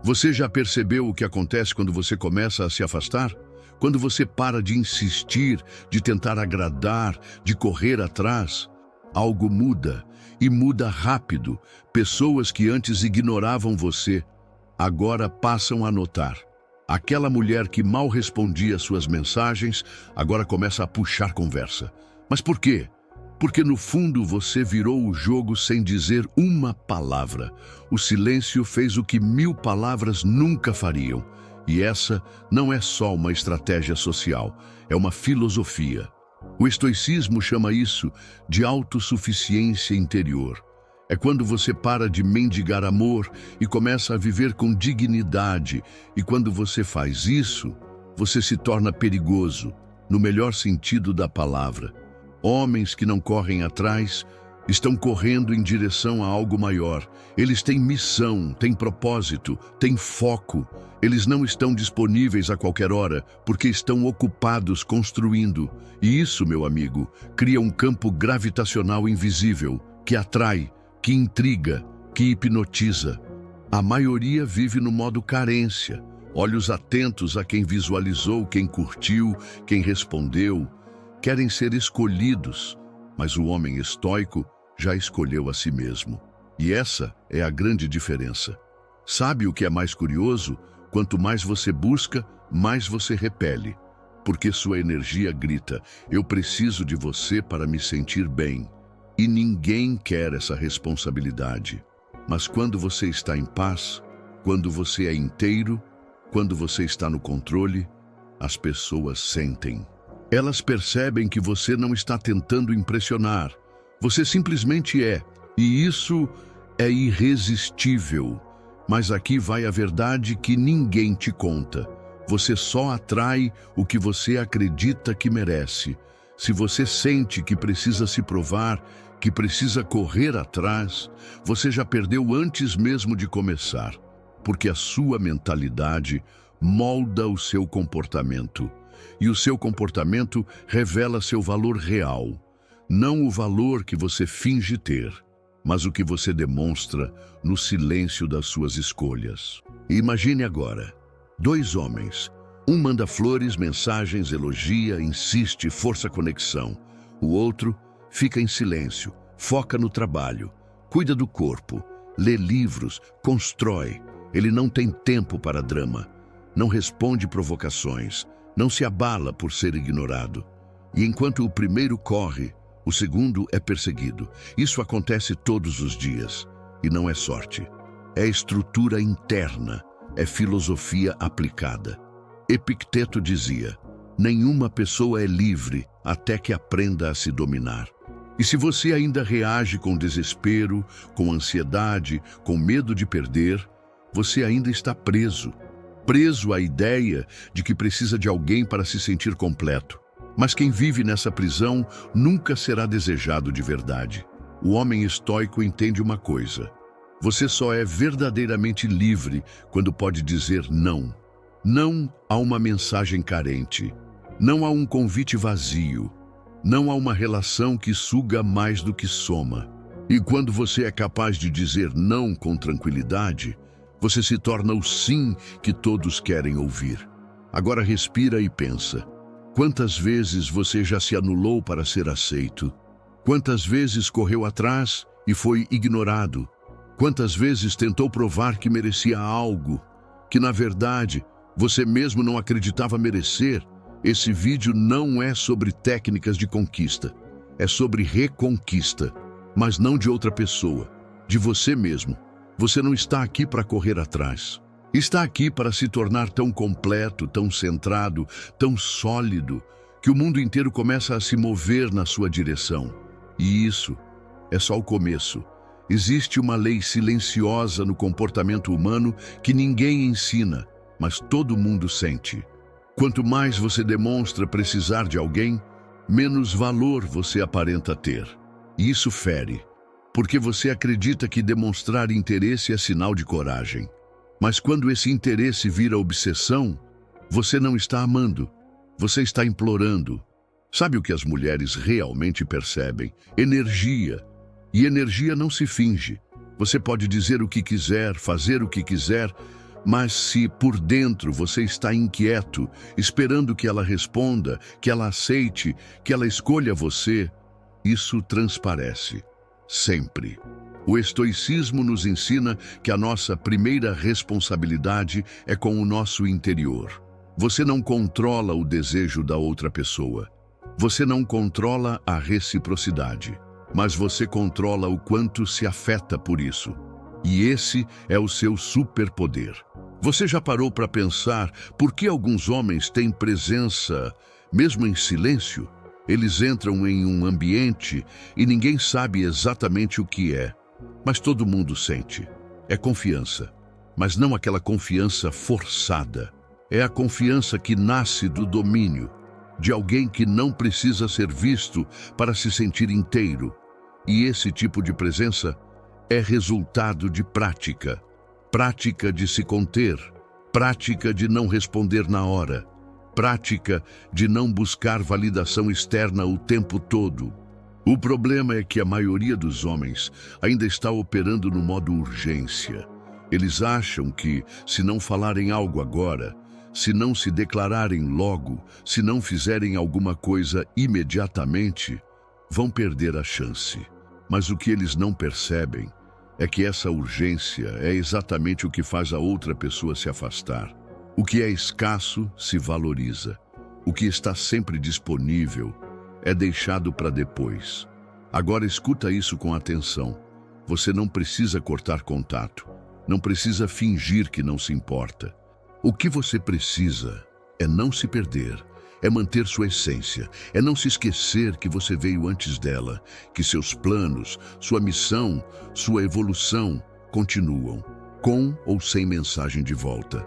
Você já percebeu o que acontece quando você começa a se afastar? Quando você para de insistir, de tentar agradar, de correr atrás? Algo muda, e muda rápido. Pessoas que antes ignoravam você, agora passam a notar. Aquela mulher que mal respondia suas mensagens, agora começa a puxar conversa. Mas por quê? Porque no fundo você virou o jogo sem dizer uma palavra. O silêncio fez o que 1000 palavras nunca fariam. E essa não é só uma estratégia social, é uma filosofia. O estoicismo chama isso de autossuficiência interior. É quando você para de mendigar amor e começa a viver com dignidade. E quando você faz isso, você se torna perigoso, no melhor sentido da palavra. Homens que não correm atrás estão correndo em direção a algo maior. Eles têm missão, têm propósito, têm foco. Eles não estão disponíveis a qualquer hora, porque estão ocupados construindo. E isso, meu amigo, cria um campo gravitacional invisível, que atrai, que intriga, que hipnotiza. A maioria vive no modo carência, olhos atentos a quem visualizou, quem curtiu, quem respondeu. Querem ser escolhidos, mas o homem estoico já escolheu a si mesmo. E essa é a grande diferença. Sabe o que é mais curioso? Quanto mais você busca, mais você repele. Porque sua energia grita: eu preciso de você para me sentir bem. E ninguém quer essa responsabilidade. Mas quando você está em paz, quando você é inteiro, quando você está no controle, as pessoas sentem. Elas percebem que você não está tentando impressionar. Você simplesmente é. E isso é irresistível. Mas aqui vai a verdade que ninguém te conta. Você só atrai o que você acredita que merece. Se você sente que precisa se provar, que precisa correr atrás, você já perdeu antes mesmo de começar. Porque a sua mentalidade molda o seu comportamento. E o seu comportamento revela seu valor real. Não o valor que você finge ter, mas o que você demonstra no silêncio das suas escolhas. E imagine agora, 2 homens. Um manda flores, mensagens, elogia, insiste, força a conexão. O outro fica em silêncio, foca no trabalho, cuida do corpo, lê livros, constrói. Ele não tem tempo para drama, não responde provocações, não se abala por ser ignorado. E enquanto o primeiro corre, o segundo é perseguido. Isso acontece todos os dias. E não é sorte. É estrutura interna, é filosofia aplicada. Epicteto dizia: nenhuma pessoa é livre até que aprenda a se dominar. E se você ainda reage com desespero, com ansiedade, com medo de perder, você ainda está preso. Preso à ideia de que precisa de alguém para se sentir completo. Mas quem vive nessa prisão nunca será desejado de verdade. O homem estoico entende uma coisa: você só é verdadeiramente livre quando pode dizer não. Não a uma mensagem carente. Não a um convite vazio. Não a uma relação que suga mais do que soma. E quando você é capaz de dizer não com tranquilidade, você se torna o sim que todos querem ouvir. Agora respira e pensa. Quantas vezes você já se anulou para ser aceito? Quantas vezes correu atrás e foi ignorado? Quantas vezes tentou provar que merecia algo, que na verdade você mesmo não acreditava merecer? Esse vídeo não é sobre técnicas de conquista. É sobre reconquista, mas não de outra pessoa, de você mesmo. Você não está aqui para correr atrás. Está aqui para se tornar tão completo, tão centrado, tão sólido, que o mundo inteiro começa a se mover na sua direção. E isso é só o começo. Existe uma lei silenciosa no comportamento humano que ninguém ensina, mas todo mundo sente. Quanto mais você demonstra precisar de alguém, menos valor você aparenta ter. E isso fere, porque você acredita que demonstrar interesse é sinal de coragem. Mas quando esse interesse vira obsessão, você não está amando, você está implorando. Sabe o que as mulheres realmente percebem? Energia. E energia não se finge. Você pode dizer o que quiser, fazer o que quiser, Mas se por dentro você está inquieto, esperando que ela responda, que ela aceite, que ela escolha você, isso transparece. Sempre. O estoicismo nos ensina que a nossa primeira responsabilidade é com o nosso interior. Você não controla o desejo da outra pessoa. Você não controla a reciprocidade, mas você controla o quanto se afeta por isso. E esse é o seu superpoder. Você já parou para pensar por que alguns homens têm presença, mesmo em silêncio? Eles entram em um ambiente e ninguém sabe exatamente o que é, mas todo mundo sente. É confiança, mas não aquela confiança forçada. É a confiança que nasce do domínio, de alguém que não precisa ser visto para se sentir inteiro. E esse tipo de presença é resultado de prática. Prática de se conter, prática de não responder na hora, prática de não buscar validação externa o tempo todo. O problema é que a maioria dos homens ainda está operando no modo urgência. Eles acham que, se não falarem algo agora, se não se declararem logo, se não fizerem alguma coisa imediatamente, vão perder a chance. Mas o que eles não percebem é que essa urgência é exatamente o que faz a outra pessoa se afastar. O que é escasso se valoriza. O que está sempre disponível é deixado para depois. Agora escuta isso com atenção. Você não precisa cortar contato. Não precisa fingir que não se importa. O que você precisa é não se perder. É manter sua essência, é não se esquecer que você veio antes dela, que seus planos, sua missão, sua evolução continuam, com ou sem mensagem de volta.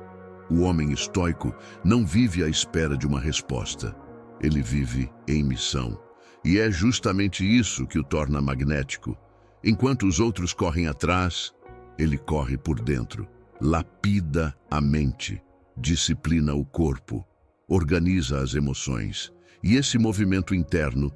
O homem estoico não vive à espera de uma resposta, ele vive em missão. E é justamente isso que o torna magnético. Enquanto os outros correm atrás, ele corre por dentro, lapida a mente, disciplina o corpo, organiza as emoções. E esse movimento interno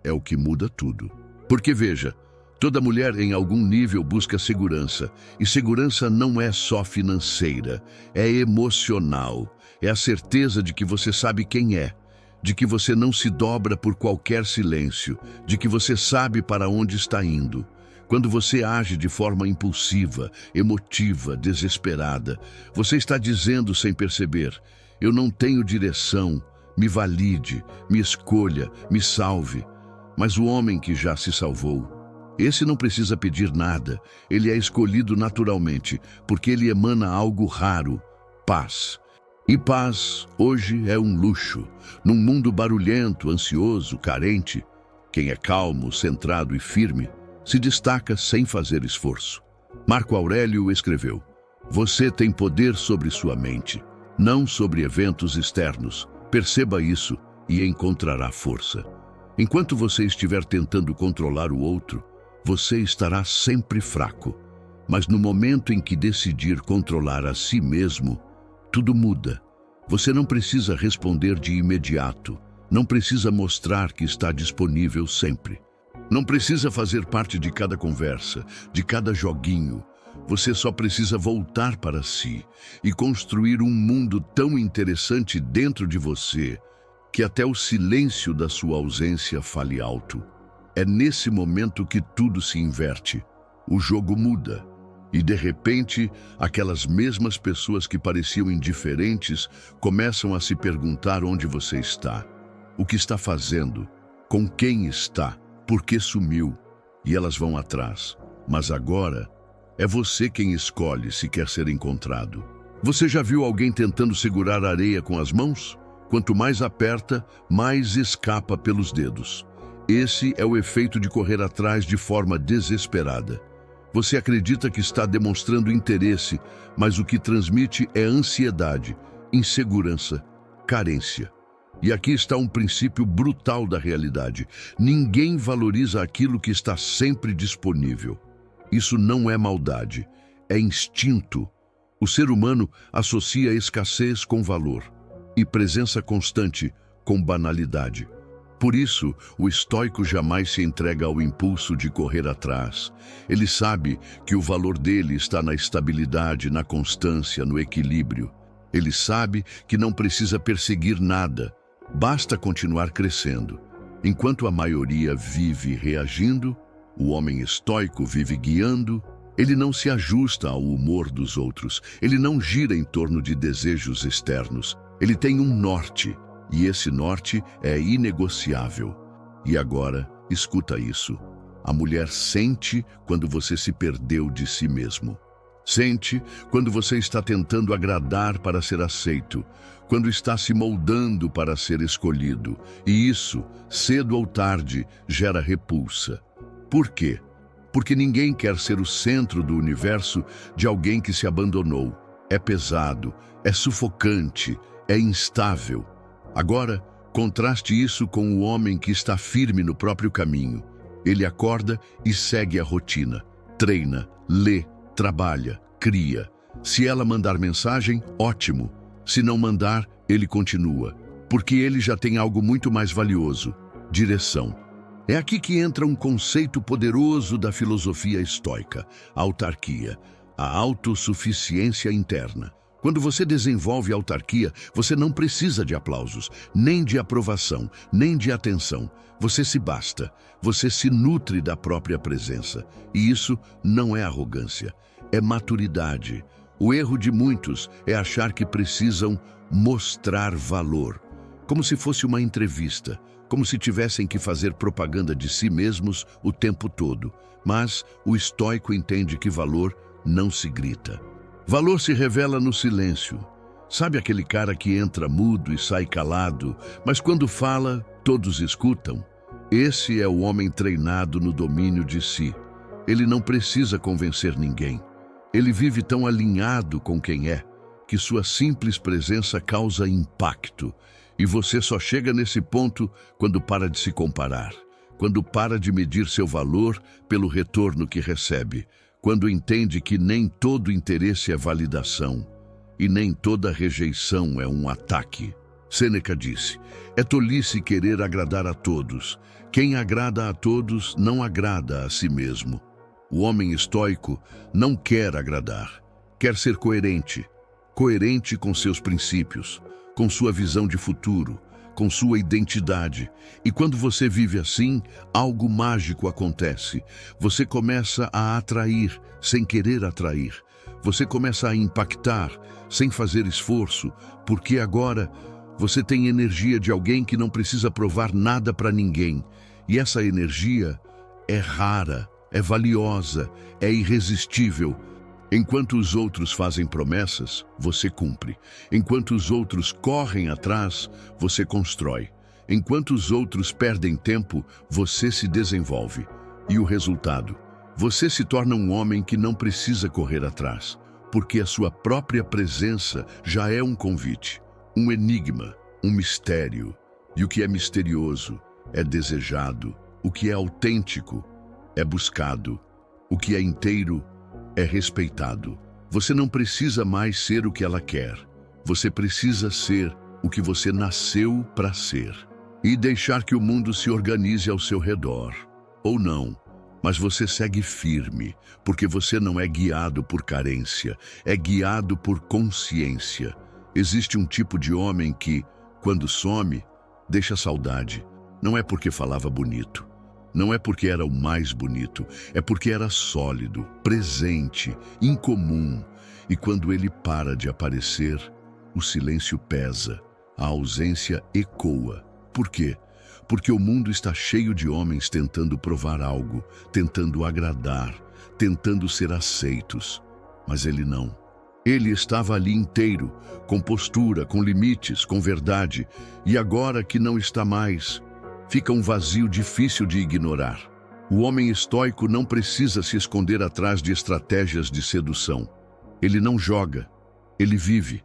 é o que muda tudo. Porque veja, toda mulher em algum nível busca segurança. E segurança não é só financeira, é emocional. É a certeza de que você sabe quem é, de que você não se dobra por qualquer silêncio, de que você sabe para onde está indo. Quando você age de forma impulsiva, emotiva, desesperada, você está dizendo sem perceber: eu não tenho direção, me valide, me escolha, me salve. Mas o homem que já se salvou, esse não precisa pedir nada, ele é escolhido naturalmente, porque ele emana algo raro: paz. E paz, hoje, é um luxo. Num mundo barulhento, ansioso, carente, quem é calmo, centrado e firme, se destaca sem fazer esforço. Marco Aurélio escreveu: você tem poder sobre sua mente, não sobre eventos externos. Perceba isso e encontrará força. Enquanto você estiver tentando controlar o outro, você estará sempre fraco. Mas no momento em que decidir controlar a si mesmo, tudo muda. Você não precisa responder de imediato. Não precisa mostrar que está disponível sempre. Não precisa fazer parte de cada conversa, de cada joguinho. Você só precisa voltar para si e construir um mundo tão interessante dentro de você que até o silêncio da sua ausência fale alto. É nesse momento que tudo se inverte. O jogo muda. E, de repente, aquelas mesmas pessoas que pareciam indiferentes começam a se perguntar onde você está, o que está fazendo, com quem está, por que sumiu, e elas vão atrás. Mas agora, é você quem escolhe se quer ser encontrado. Você já viu alguém tentando segurar a areia com as mãos? Quanto mais aperta, mais escapa pelos dedos. Esse é o efeito de correr atrás de forma desesperada. Você acredita que está demonstrando interesse, mas o que transmite é ansiedade, insegurança, carência. E aqui está um princípio brutal da realidade. Ninguém valoriza aquilo que está sempre disponível. Isso não é maldade, é instinto. O ser humano associa escassez com valor e presença constante com banalidade. Por isso, o estoico jamais se entrega ao impulso de correr atrás. Ele sabe que o valor dele está na estabilidade, na constância, no equilíbrio. Ele sabe que não precisa perseguir nada, basta continuar crescendo. Enquanto a maioria vive reagindo, o homem estoico vive guiando. Ele não se ajusta ao humor dos outros, ele não gira em torno de desejos externos. Ele tem um norte, e esse norte é inegociável. E agora, escuta isso. A mulher sente quando você se perdeu de si mesmo. Sente quando você está tentando agradar para ser aceito, quando está se moldando para ser escolhido. E isso, cedo ou tarde, gera repulsa. Por quê? Porque ninguém quer ser o centro do universo de alguém que se abandonou. É pesado, é sufocante, é instável. Agora, contraste isso com o homem que está firme no próprio caminho. Ele acorda e segue a rotina. Treina, lê, trabalha, cria. Se ela mandar mensagem, ótimo. Se não mandar, ele continua. Porque ele já tem algo muito mais valioso: direção. É aqui que entra um conceito poderoso da filosofia estoica: a autarquia, a autossuficiência interna. Quando você desenvolve autarquia, você não precisa de aplausos, nem de aprovação, nem de atenção. Você se basta, você se nutre da própria presença. E isso não é arrogância, é maturidade. O erro de muitos é achar que precisam mostrar valor, como se fosse uma entrevista, como se tivessem que fazer propaganda de si mesmos o tempo todo. Mas o estoico entende que valor não se grita. Valor se revela no silêncio. Sabe aquele cara que entra mudo e sai calado, mas quando fala, todos escutam? Esse é o homem treinado no domínio de si. Ele não precisa convencer ninguém. Ele vive tão alinhado com quem é, que sua simples presença causa impacto. E você só chega nesse ponto quando para de se comparar, quando para de medir seu valor pelo retorno que recebe, quando entende que nem todo interesse é validação e nem toda rejeição é um ataque. Sêneca disse: é tolice querer agradar a todos. Quem agrada a todos não agrada a si mesmo. O homem estoico não quer agradar, quer ser coerente, coerente com seus princípios, com sua visão de futuro, com sua identidade. E quando você vive assim, algo mágico acontece. Você começa a atrair sem querer atrair. Você começa a impactar sem fazer esforço, porque agora você tem energia de alguém que não precisa provar nada para ninguém. E essa energia é rara, é valiosa, é irresistível. Enquanto os outros fazem promessas, você cumpre. Enquanto os outros correm atrás, você constrói. Enquanto os outros perdem tempo, você se desenvolve. E o resultado? Você se torna um homem que não precisa correr atrás, porque a sua própria presença já é um convite, um enigma, um mistério. E o que é misterioso é desejado. O que é autêntico é buscado. O que é inteiro é respeitado. Você não precisa mais ser o que ela quer. Você precisa ser o que você nasceu para ser. E deixar que o mundo se organize ao seu redor. Ou não, mas você segue firme, porque você não é guiado por carência, é guiado por consciência. Existe um tipo de homem que, quando some, deixa saudade. Não é porque falava bonito. Não é porque era o mais bonito, é porque era sólido, presente, incomum. E quando ele para de aparecer, o silêncio pesa, a ausência ecoa. Por quê? Porque o mundo está cheio de homens tentando provar algo, tentando agradar, tentando ser aceitos. Mas ele não. Ele estava ali inteiro, com postura, com limites, com verdade. E agora que não está mais, fica um vazio difícil de ignorar. O homem estoico não precisa se esconder atrás de estratégias de sedução. Ele não joga, ele vive.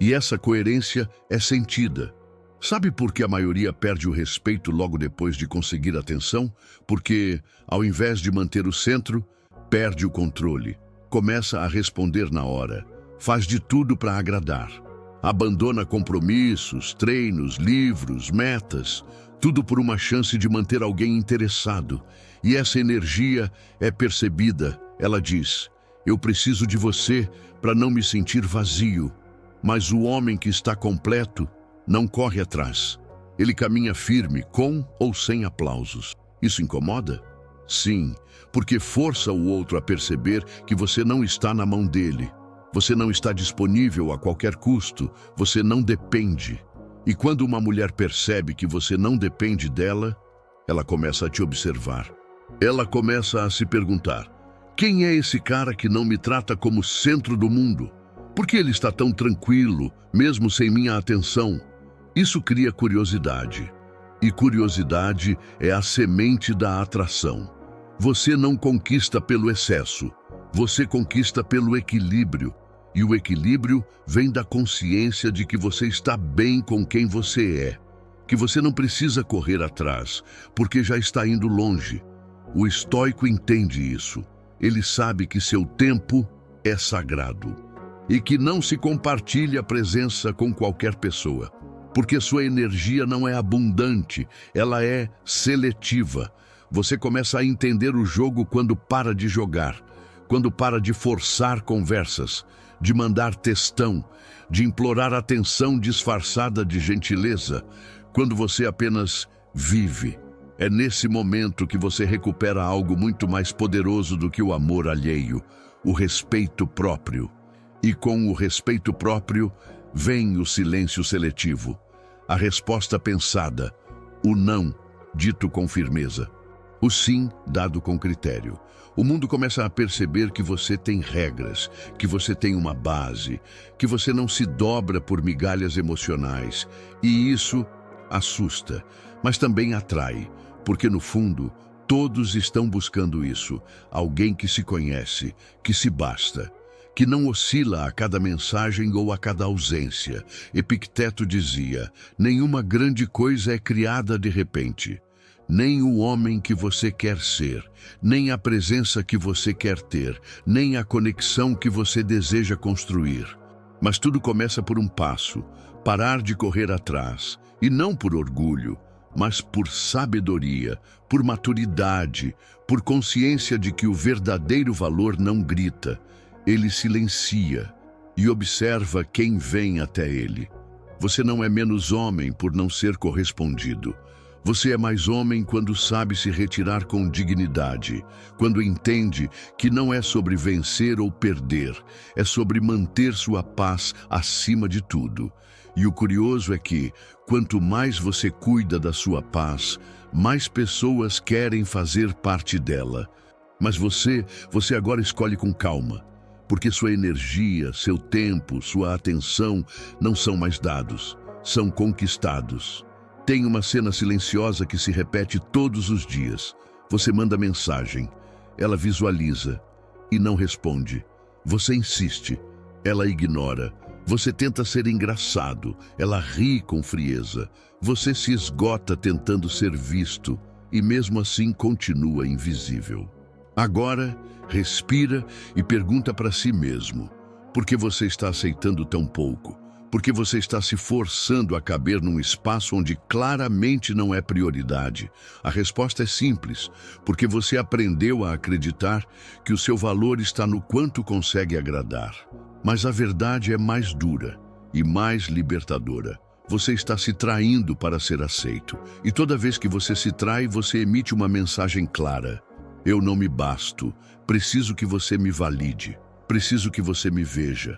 E essa coerência é sentida. Sabe por que a maioria perde o respeito logo depois de conseguir atenção? Porque, ao invés de manter o centro, perde o controle. Começa a responder na hora. Faz de tudo para agradar. Abandona compromissos, treinos, livros, metas. Tudo por uma chance de manter alguém interessado. E essa energia é percebida. Ela diz: eu preciso de você para não me sentir vazio. Mas o homem que está completo não corre atrás. Ele caminha firme, com ou sem aplausos. Isso incomoda? Sim, porque força o outro a perceber que você não está na mão dele. Você não está disponível a qualquer custo. Você não depende. E quando uma mulher percebe que você não depende dela, ela começa a te observar. Ela começa a se perguntar: quem é esse cara que não me trata como centro do mundo? Por que ele está tão tranquilo, mesmo sem minha atenção? Isso cria curiosidade. E curiosidade é a semente da atração. Você não conquista pelo excesso. Você conquista pelo equilíbrio. E o equilíbrio vem da consciência de que você está bem com quem você é. Que você não precisa correr atrás, porque já está indo longe. O estoico entende isso. Ele sabe que seu tempo é sagrado. E que não se compartilha a presença com qualquer pessoa. Porque sua energia não é abundante, ela é seletiva. Você começa a entender o jogo quando para de jogar. Quando para de forçar conversas, de mandar textão, de implorar atenção disfarçada de gentileza, quando você apenas vive. É nesse momento que você recupera algo muito mais poderoso do que o amor alheio, o respeito próprio. E com o respeito próprio, vem o silêncio seletivo, a resposta pensada, o não, dito com firmeza, o sim, dado com critério. O mundo começa a perceber que você tem regras, que você tem uma base, que você não se dobra por migalhas emocionais. E isso assusta, mas também atrai, porque no fundo, todos estão buscando isso. Alguém que se conhece, que se basta, que não oscila a cada mensagem ou a cada ausência. Epicteto dizia: nenhuma grande coisa é criada de repente. Nem o homem que você quer ser, nem a presença que você quer ter, nem a conexão que você deseja construir. Mas tudo começa por um passo, parar de correr atrás, e não por orgulho, mas por sabedoria, por maturidade, por consciência de que o verdadeiro valor não grita, ele silencia e observa quem vem até ele. Você não é menos homem por não ser correspondido. Você é mais homem quando sabe se retirar com dignidade, quando entende que não é sobre vencer ou perder, é sobre manter sua paz acima de tudo. E o curioso é que, quanto mais você cuida da sua paz, mais pessoas querem fazer parte dela. Mas você agora escolhe com calma, porque sua energia, seu tempo, sua atenção não são mais dados, são conquistados. Tem uma cena silenciosa que se repete todos os dias. Você manda mensagem, ela visualiza e não responde. Você insiste, ela ignora. Você tenta ser engraçado, ela ri com frieza. Você se esgota tentando ser visto e mesmo assim continua invisível. Agora, respira e pergunta para si mesmo: por que você está aceitando tão pouco? Por que você está se forçando a caber num espaço onde claramente não é prioridade? A resposta é simples: porque você aprendeu a acreditar que o seu valor está no quanto consegue agradar. Mas a verdade é mais dura e mais libertadora. Você está se traindo para ser aceito. E toda vez que você se trai, você emite uma mensagem clara: eu não me basto, preciso que você me valide, preciso que você me veja.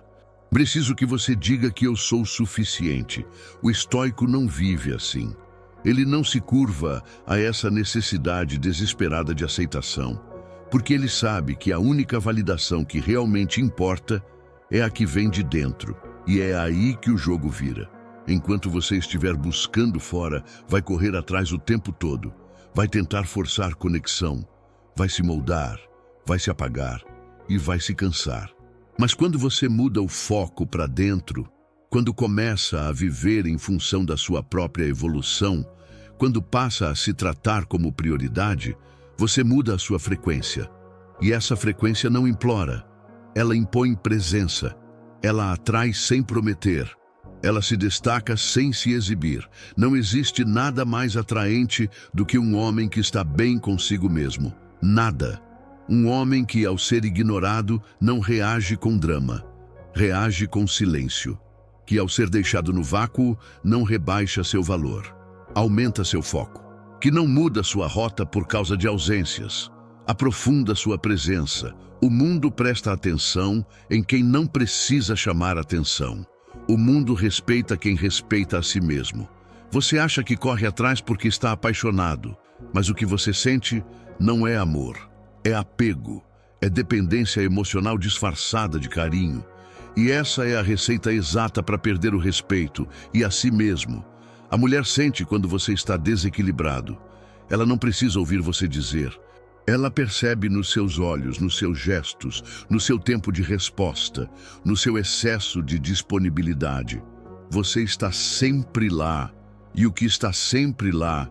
Preciso que você diga que eu sou suficiente. O estoico não vive assim. Ele não se curva a essa necessidade desesperada de aceitação, porque ele sabe que a única validação que realmente importa é a que vem de dentro, e é aí que o jogo vira. Enquanto você estiver buscando fora, vai correr atrás o tempo todo, vai tentar forçar conexão, vai se moldar, vai se apagar e vai se cansar. Mas quando você muda o foco para dentro, quando começa a viver em função da sua própria evolução, quando passa a se tratar como prioridade, você muda a sua frequência. E essa frequência não implora, ela impõe presença, ela atrai sem prometer, Ela se destaca sem se exibir. Não existe nada mais atraente do que um homem que está bem consigo mesmo. Nada. Um homem que, ao ser ignorado, não reage com drama. Reage com silêncio. Que, ao ser deixado no vácuo, não rebaixa seu valor. Aumenta seu foco. Que não muda sua rota por causa de ausências. Aprofunda sua presença. O mundo presta atenção em quem não precisa chamar atenção. O mundo respeita quem respeita a si mesmo. Você acha que corre atrás porque está apaixonado, mas o que você sente não é amor, é apego, é dependência emocional disfarçada de carinho. E essa é a receita exata para perder o respeito e a si mesmo. A mulher sente quando você está desequilibrado. Ela não precisa ouvir você dizer. Ela percebe nos seus olhos, nos seus gestos, no seu tempo de resposta, no seu excesso de disponibilidade. Você está sempre lá, e o que está sempre lá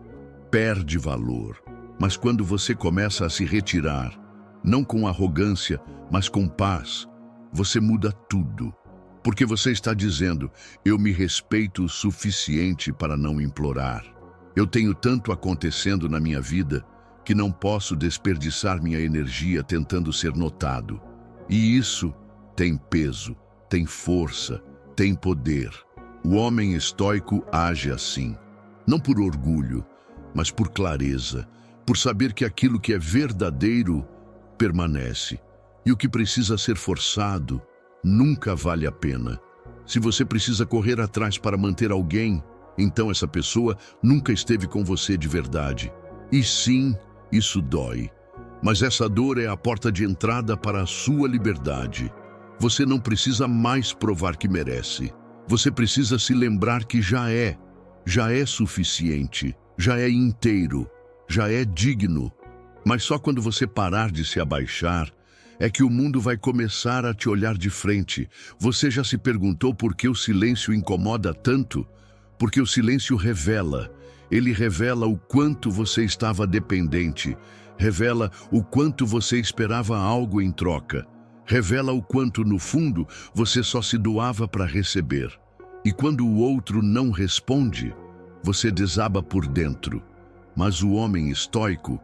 perde valor. Mas quando você começa a se retirar, não com arrogância, mas com paz, você muda tudo. Porque você está dizendo, eu me respeito o suficiente para não implorar. Eu tenho tanto acontecendo na minha vida que não posso desperdiçar minha energia tentando ser notado. E isso tem peso, tem força, tem poder. O homem estoico age assim, não por orgulho, mas por clareza, por saber que aquilo que é verdadeiro permanece, e o que precisa ser forçado nunca vale a pena. Se você precisa correr atrás para manter alguém, então essa pessoa nunca esteve com você de verdade. E sim, isso dói, mas essa dor é a porta de entrada para a sua liberdade. Você não precisa mais provar que merece. Você precisa se lembrar que já é suficiente, já é inteiro, já é digno. Mas só quando você parar de se abaixar, é que o mundo vai começar a te olhar de frente. Você já se perguntou por que o silêncio incomoda tanto? Porque o silêncio revela. Ele revela o quanto você estava dependente, revela o quanto você esperava algo em troca, revela o quanto, no fundo, você só se doava para receber. E quando o outro não responde, você desaba por dentro. Mas o homem estoico,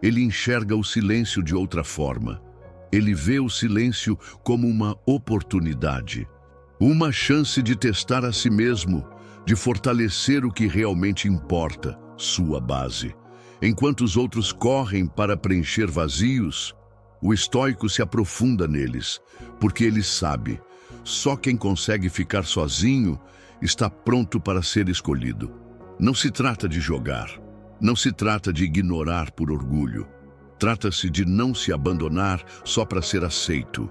ele enxerga o silêncio de outra forma. Ele vê o silêncio como uma oportunidade, uma chance de testar a si mesmo, de fortalecer o que realmente importa, sua base. Enquanto os outros correm para preencher vazios, o estoico se aprofunda neles, porque ele sabe, só quem consegue ficar sozinho está pronto para ser escolhido. Não se trata de jogar, não se trata de ignorar por orgulho. Trata-se de não se abandonar só para ser aceito.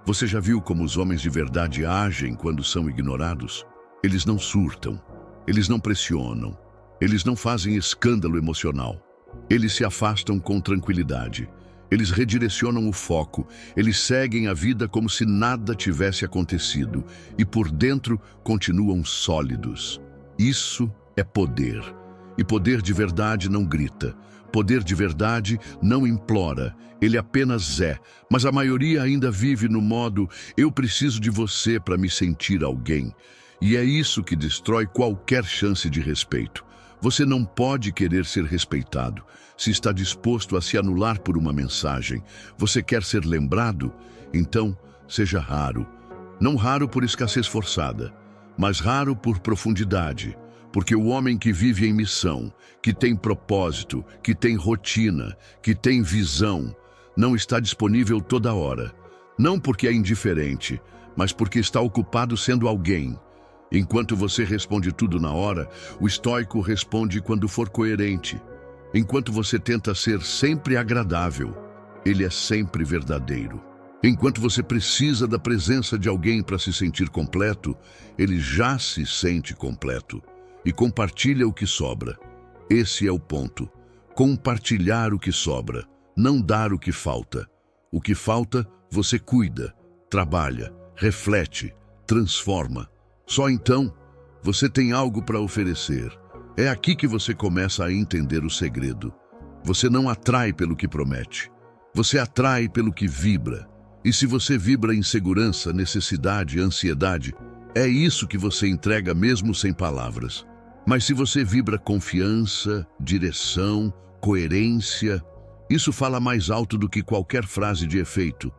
Você já viu como os homens de verdade agem quando são ignorados? Eles não surtam, eles não pressionam, eles não fazem escândalo emocional. Eles se afastam com tranquilidade, eles redirecionam o foco, eles seguem a vida como se nada tivesse acontecido e por dentro continuam sólidos. Isso é poder. E poder de verdade não grita. Poder de verdade não implora, ele apenas é. Mas a maioria ainda vive no modo, eu preciso de você para me sentir alguém. E é isso que destrói qualquer chance de respeito. Você não pode querer ser respeitado se está disposto a se anular por uma mensagem. Você quer ser lembrado? Então, seja raro. Não raro por escassez forçada, mas raro por profundidade. Porque o homem que vive em missão, que tem propósito, que tem rotina, que tem visão, não está disponível toda hora. Não porque é indiferente, mas porque está ocupado sendo alguém. Enquanto você responde tudo na hora, o estoico responde quando for coerente. Enquanto você tenta ser sempre agradável, ele é sempre verdadeiro. Enquanto você precisa da presença de alguém para se sentir completo, ele já se sente completo. E compartilha o que sobra. Esse é o ponto. Compartilhar o que sobra, não dar o que falta. O que falta, você cuida, trabalha, reflete, transforma. Só então, você tem algo para oferecer. É aqui que você começa a entender o segredo. Você não atrai pelo que promete. Você atrai pelo que vibra. E se você vibra insegurança, necessidade, ansiedade, É isso que você entrega mesmo sem palavras. Mas se você vibra confiança, direção, coerência, isso fala mais alto do que qualquer frase de efeito.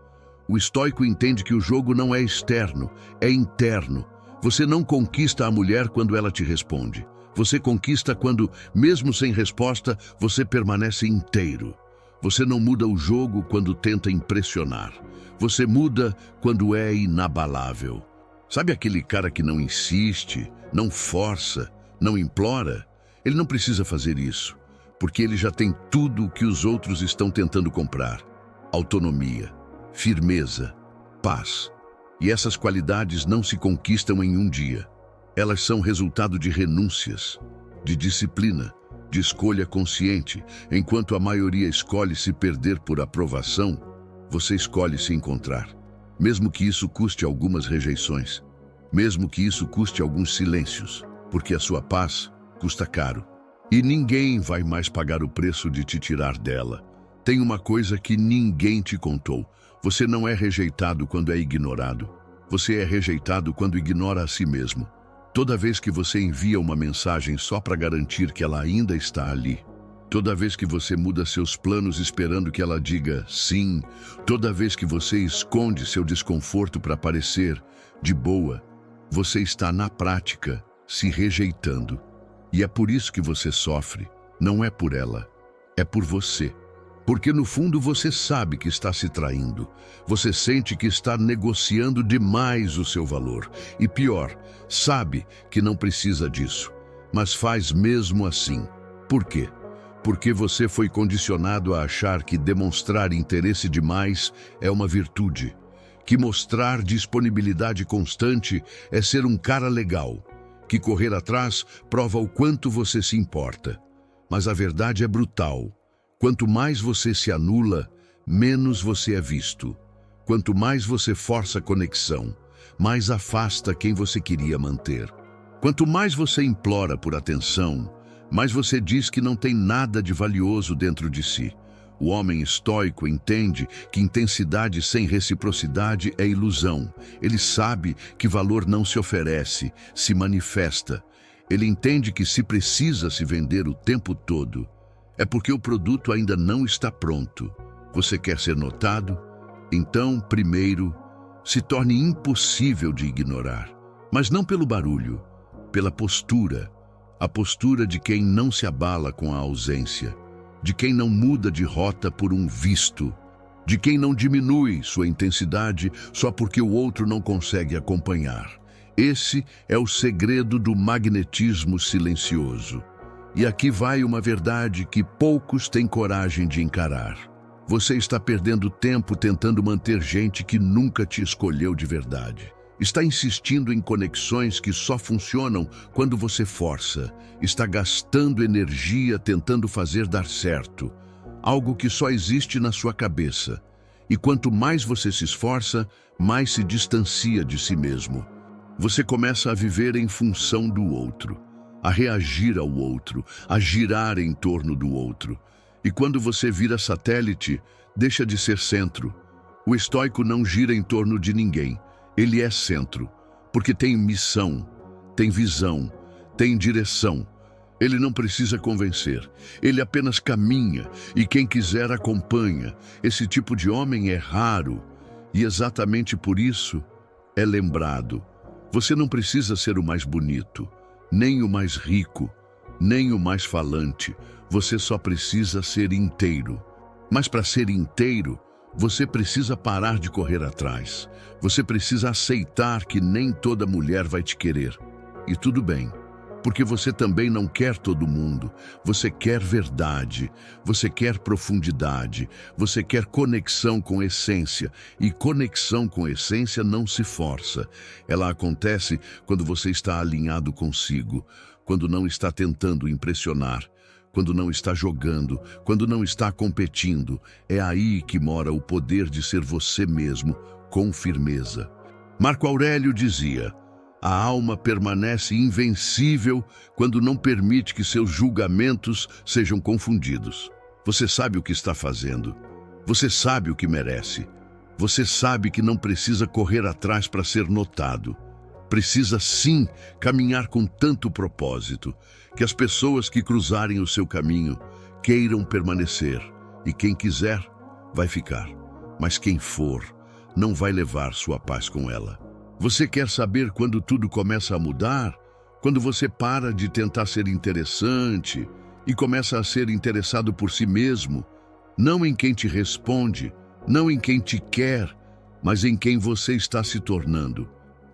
O estoico entende que o jogo não é externo, é interno. Você não conquista a mulher quando ela te responde. Você conquista quando, mesmo sem resposta, você permanece inteiro. Você não muda o jogo quando tenta impressionar. Você muda quando é inabalável. Sabe aquele cara que não insiste, não força, não implora? Ele não precisa fazer isso, porque ele já tem tudo o que os outros estão tentando comprar: autonomia, firmeza, paz. E essas qualidades não se conquistam em um dia. Elas são resultado de renúncias, de disciplina, de escolha consciente. Enquanto a maioria escolhe se perder por aprovação, você escolhe se encontrar. Mesmo que isso custe algumas rejeições, mesmo que isso custe alguns silêncios, porque a sua paz custa caro. E ninguém vai mais pagar o preço de te tirar dela. Tem uma coisa que ninguém te contou: você não é rejeitado quando é ignorado. Você é rejeitado quando ignora a si mesmo. Toda vez que você envia uma mensagem só para garantir que ela ainda está ali, toda vez que você muda seus planos esperando que ela diga sim, toda vez que você esconde seu desconforto para parecer de boa, você está na prática se rejeitando. E é por isso que você sofre. Não é por ela, é por você. Porque no fundo você sabe que está se traindo. Você sente que está negociando demais o seu valor. E pior, sabe que não precisa disso, mas faz mesmo assim. Por quê? Porque você foi condicionado a achar que demonstrar interesse demais é uma virtude, que mostrar disponibilidade constante é ser um cara legal, que correr atrás prova o quanto você se importa. Mas a verdade é brutal. Quanto mais você se anula, menos você é visto. Quanto mais você força a conexão, mais afasta quem você queria manter. Quanto mais você implora por atenção, mais você diz que não tem nada de valioso dentro de si. O homem estoico entende que intensidade sem reciprocidade é ilusão. Ele sabe que valor não se oferece, se manifesta. Ele entende que se precisa se vender o tempo todo, é porque o produto ainda não está pronto. Você quer ser notado? Então, primeiro, se torne impossível de ignorar. Mas não pelo barulho, pela postura. A postura de quem não se abala com a ausência, de quem não muda de rota por um visto, de quem não diminui sua intensidade só porque o outro não consegue acompanhar. Esse é o segredo do magnetismo silencioso. E aqui vai uma verdade que poucos têm coragem de encarar. Você está perdendo tempo tentando manter gente que nunca te escolheu de verdade. Está insistindo em conexões que só funcionam quando você força. Está gastando energia tentando fazer dar certo, algo que só existe na sua cabeça. E quanto mais você se esforça, mais se distancia de si mesmo. Você começa a viver em função do outro, a reagir ao outro, a girar em torno do outro. E quando você vira satélite, deixa de ser centro. O estoico não gira em torno de ninguém. Ele é centro, porque tem missão, tem visão, tem direção. Ele não precisa convencer, ele apenas caminha e quem quiser acompanha. Esse tipo de homem é raro e exatamente por isso é lembrado. Você não precisa ser o mais bonito, nem o mais rico, nem o mais falante. Você só precisa ser inteiro. Mas para ser inteiro, você precisa parar de correr atrás. Você precisa aceitar que nem toda mulher vai te querer. E tudo bem, porque você também não quer todo mundo. Você quer verdade, você quer profundidade, você quer conexão com essência. E conexão com essência não se força. Ela acontece quando você está alinhado consigo, quando não está tentando impressionar, quando não está jogando, quando não está competindo. É aí que mora o poder de ser você mesmo, com firmeza. Marco Aurélio dizia: a alma permanece invencível quando não permite que seus julgamentos sejam confundidos. Você sabe o que está fazendo. Você sabe o que merece. Você sabe que não precisa correr atrás para ser notado. Precisa sim caminhar com tanto propósito que as pessoas que cruzarem o seu caminho queiram permanecer, e quem quiser vai ficar, mas quem for não vai levar sua paz com ela. Você quer saber quando tudo começa a mudar? Quando você para de tentar ser interessante e começa a ser interessado por si mesmo, não em quem te responde, não em quem te quer, mas em quem você está se tornando.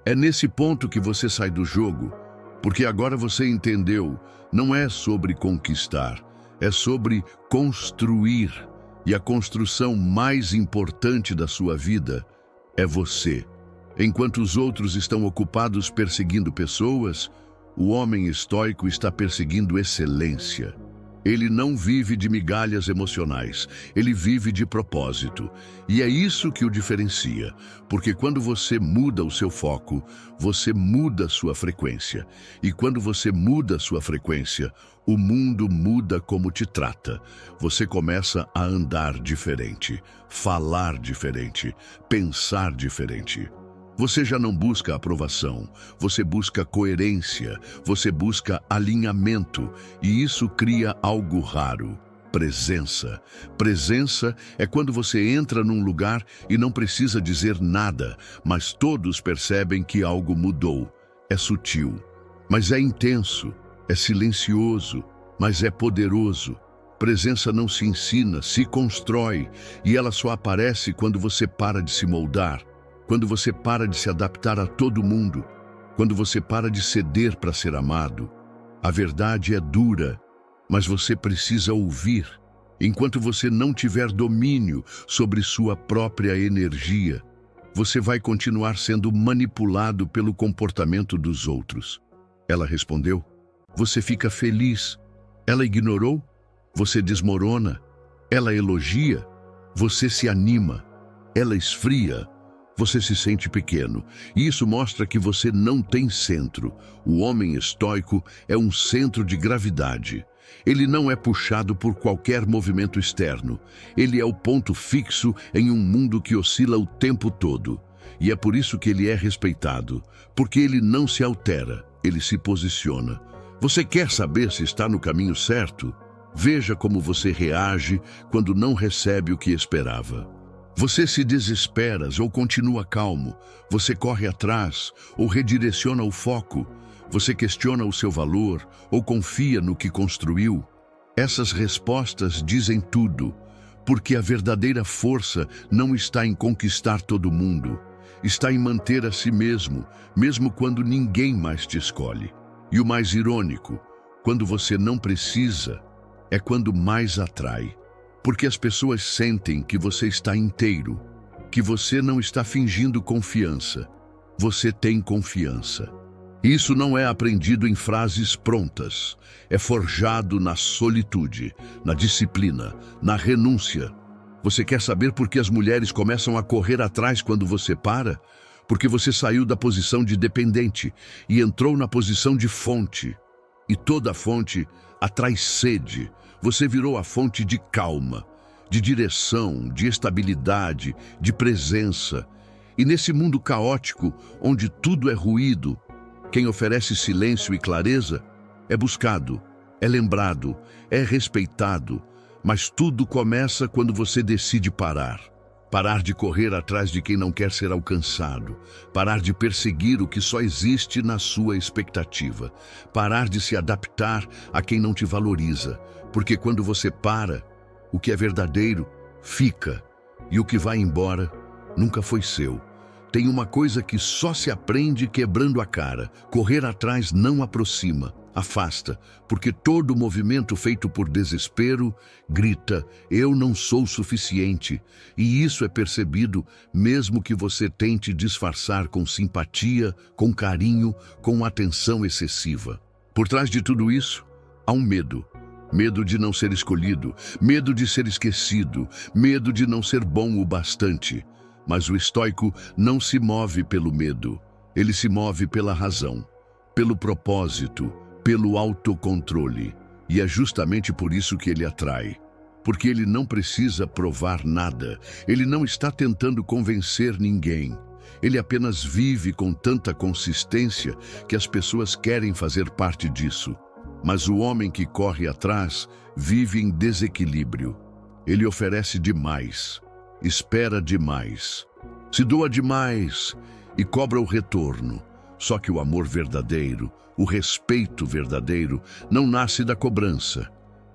É nesse ponto que você sai do jogo, porque agora você entendeu, não é sobre conquistar, é sobre construir. E a construção mais importante da sua vida é você. Enquanto os outros estão ocupados perseguindo pessoas, o homem estoico está perseguindo excelência. Ele não vive de migalhas emocionais, ele vive de propósito. E é isso que o diferencia, porque quando você muda o seu foco, você muda sua frequência. E quando você muda sua frequência, o mundo muda como te trata. Você começa a andar diferente, falar diferente, pensar diferente. Você já não busca aprovação, você busca coerência, você busca alinhamento, e isso cria algo raro: presença. Presença é quando você entra num lugar e não precisa dizer nada, mas todos percebem que algo mudou. É sutil, mas é intenso, é silencioso, mas é poderoso. Presença não se ensina, se constrói, e ela só aparece quando você para de se moldar. Quando você para de se adaptar a todo mundo, quando você para de ceder para ser amado. A verdade é dura, mas você precisa ouvir. Enquanto você não tiver domínio sobre sua própria energia, você vai continuar sendo manipulado pelo comportamento dos outros. Ela respondeu: você fica feliz. Ela ignorou? Você desmorona. Ela elogia? Você se anima. Ela esfria? Você se sente pequeno, e isso mostra que você não tem centro. O homem estoico é um centro de gravidade. Ele não é puxado por qualquer movimento externo. Ele é o ponto fixo em um mundo que oscila o tempo todo. E é por isso que ele é respeitado, porque ele não se altera, ele se posiciona. Você quer saber se está no caminho certo? Veja como você reage quando não recebe o que esperava. Você se desespera ou continua calmo? Você corre atrás ou redireciona o foco? Você questiona o seu valor ou confia no que construiu? Essas respostas dizem tudo, porque a verdadeira força não está em conquistar todo mundo, está em manter a si mesmo, mesmo quando ninguém mais te escolhe. E o mais irônico, quando você não precisa, é quando mais atrai. Porque as pessoas sentem que você está inteiro, que você não está fingindo confiança. Você tem confiança. Isso não é aprendido em frases prontas. É forjado na solitude, na disciplina, na renúncia. Você quer saber por que as mulheres começam a correr atrás quando você para? Porque você saiu da posição de dependente e entrou na posição de fonte. E toda fonte atrai sede. Você virou a fonte de calma, de direção, de estabilidade, de presença. E nesse mundo caótico, onde tudo é ruído, quem oferece silêncio e clareza é buscado, é lembrado, é respeitado. Mas tudo começa quando você decide parar. Parar de correr atrás de quem não quer ser alcançado. Parar de perseguir o que só existe na sua expectativa. Parar de se adaptar a quem não te valoriza. Porque quando você para, o que é verdadeiro fica, e o que vai embora nunca foi seu. Tem uma coisa que só se aprende quebrando a cara. Correr atrás não aproxima, afasta, porque todo movimento feito por desespero grita: eu não sou suficiente. E isso é percebido mesmo que você tente disfarçar com simpatia, com carinho, com atenção excessiva. Por trás de tudo isso, há um medo. Medo de não ser escolhido, medo de ser esquecido, medo de não ser bom o bastante. Mas o estoico não se move pelo medo, ele se move pela razão, pelo propósito, pelo autocontrole. E é justamente por isso que ele atrai. Porque ele não precisa provar nada, ele não está tentando convencer ninguém. Ele apenas vive com tanta consistência que as pessoas querem fazer parte disso. Mas o homem que corre atrás vive em desequilíbrio. Ele oferece demais, espera demais, se doa demais e cobra o retorno. Só que o amor verdadeiro, o respeito verdadeiro, não nasce da cobrança.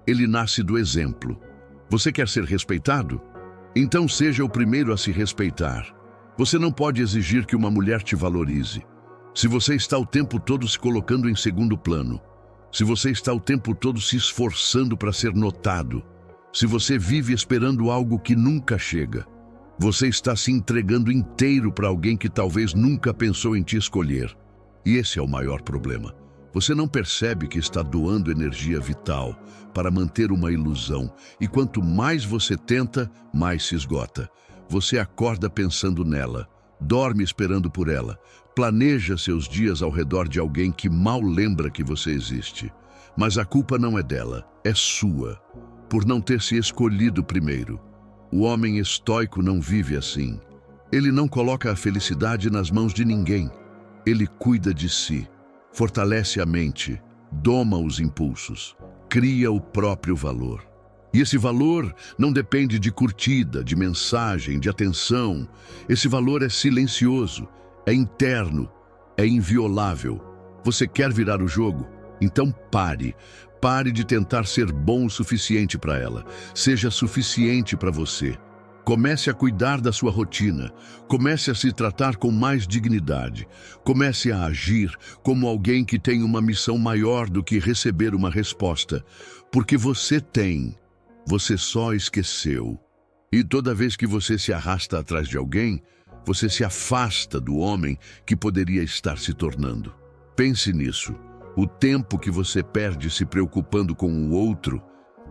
Ele nasce do exemplo. Você quer ser respeitado? Então seja o primeiro a se respeitar. Você não pode exigir que uma mulher te valorize. Se você está o tempo todo se colocando em segundo plano, se você está o tempo todo se esforçando para ser notado, se você vive esperando algo que nunca chega, você está se entregando inteiro para alguém que talvez nunca pensou em te escolher. E esse é o maior problema. Você não percebe que está doando energia vital para manter uma ilusão. E quanto mais você tenta, mais se esgota. Você acorda pensando nela, dorme esperando por ela, planeja seus dias ao redor de alguém que mal lembra que você existe. Mas a culpa não é dela, é sua, por não ter se escolhido primeiro. O homem estoico não vive assim. Ele não coloca a felicidade nas mãos de ninguém. Ele cuida de si, fortalece a mente, doma os impulsos, cria o próprio valor. E esse valor não depende de curtida, de mensagem, de atenção. Esse valor é silencioso, é interno, é inviolável. Você quer virar o jogo? Então pare. Pare de tentar ser bom o suficiente para ela. Seja suficiente para você. Comece a cuidar da sua rotina. Comece a se tratar com mais dignidade. Comece a agir como alguém que tem uma missão maior do que receber uma resposta. Porque você tem. Você só esqueceu. E toda vez que você se arrasta atrás de alguém, você se afasta do homem que poderia estar se tornando. Pense nisso. O tempo que você perde se preocupando com o outro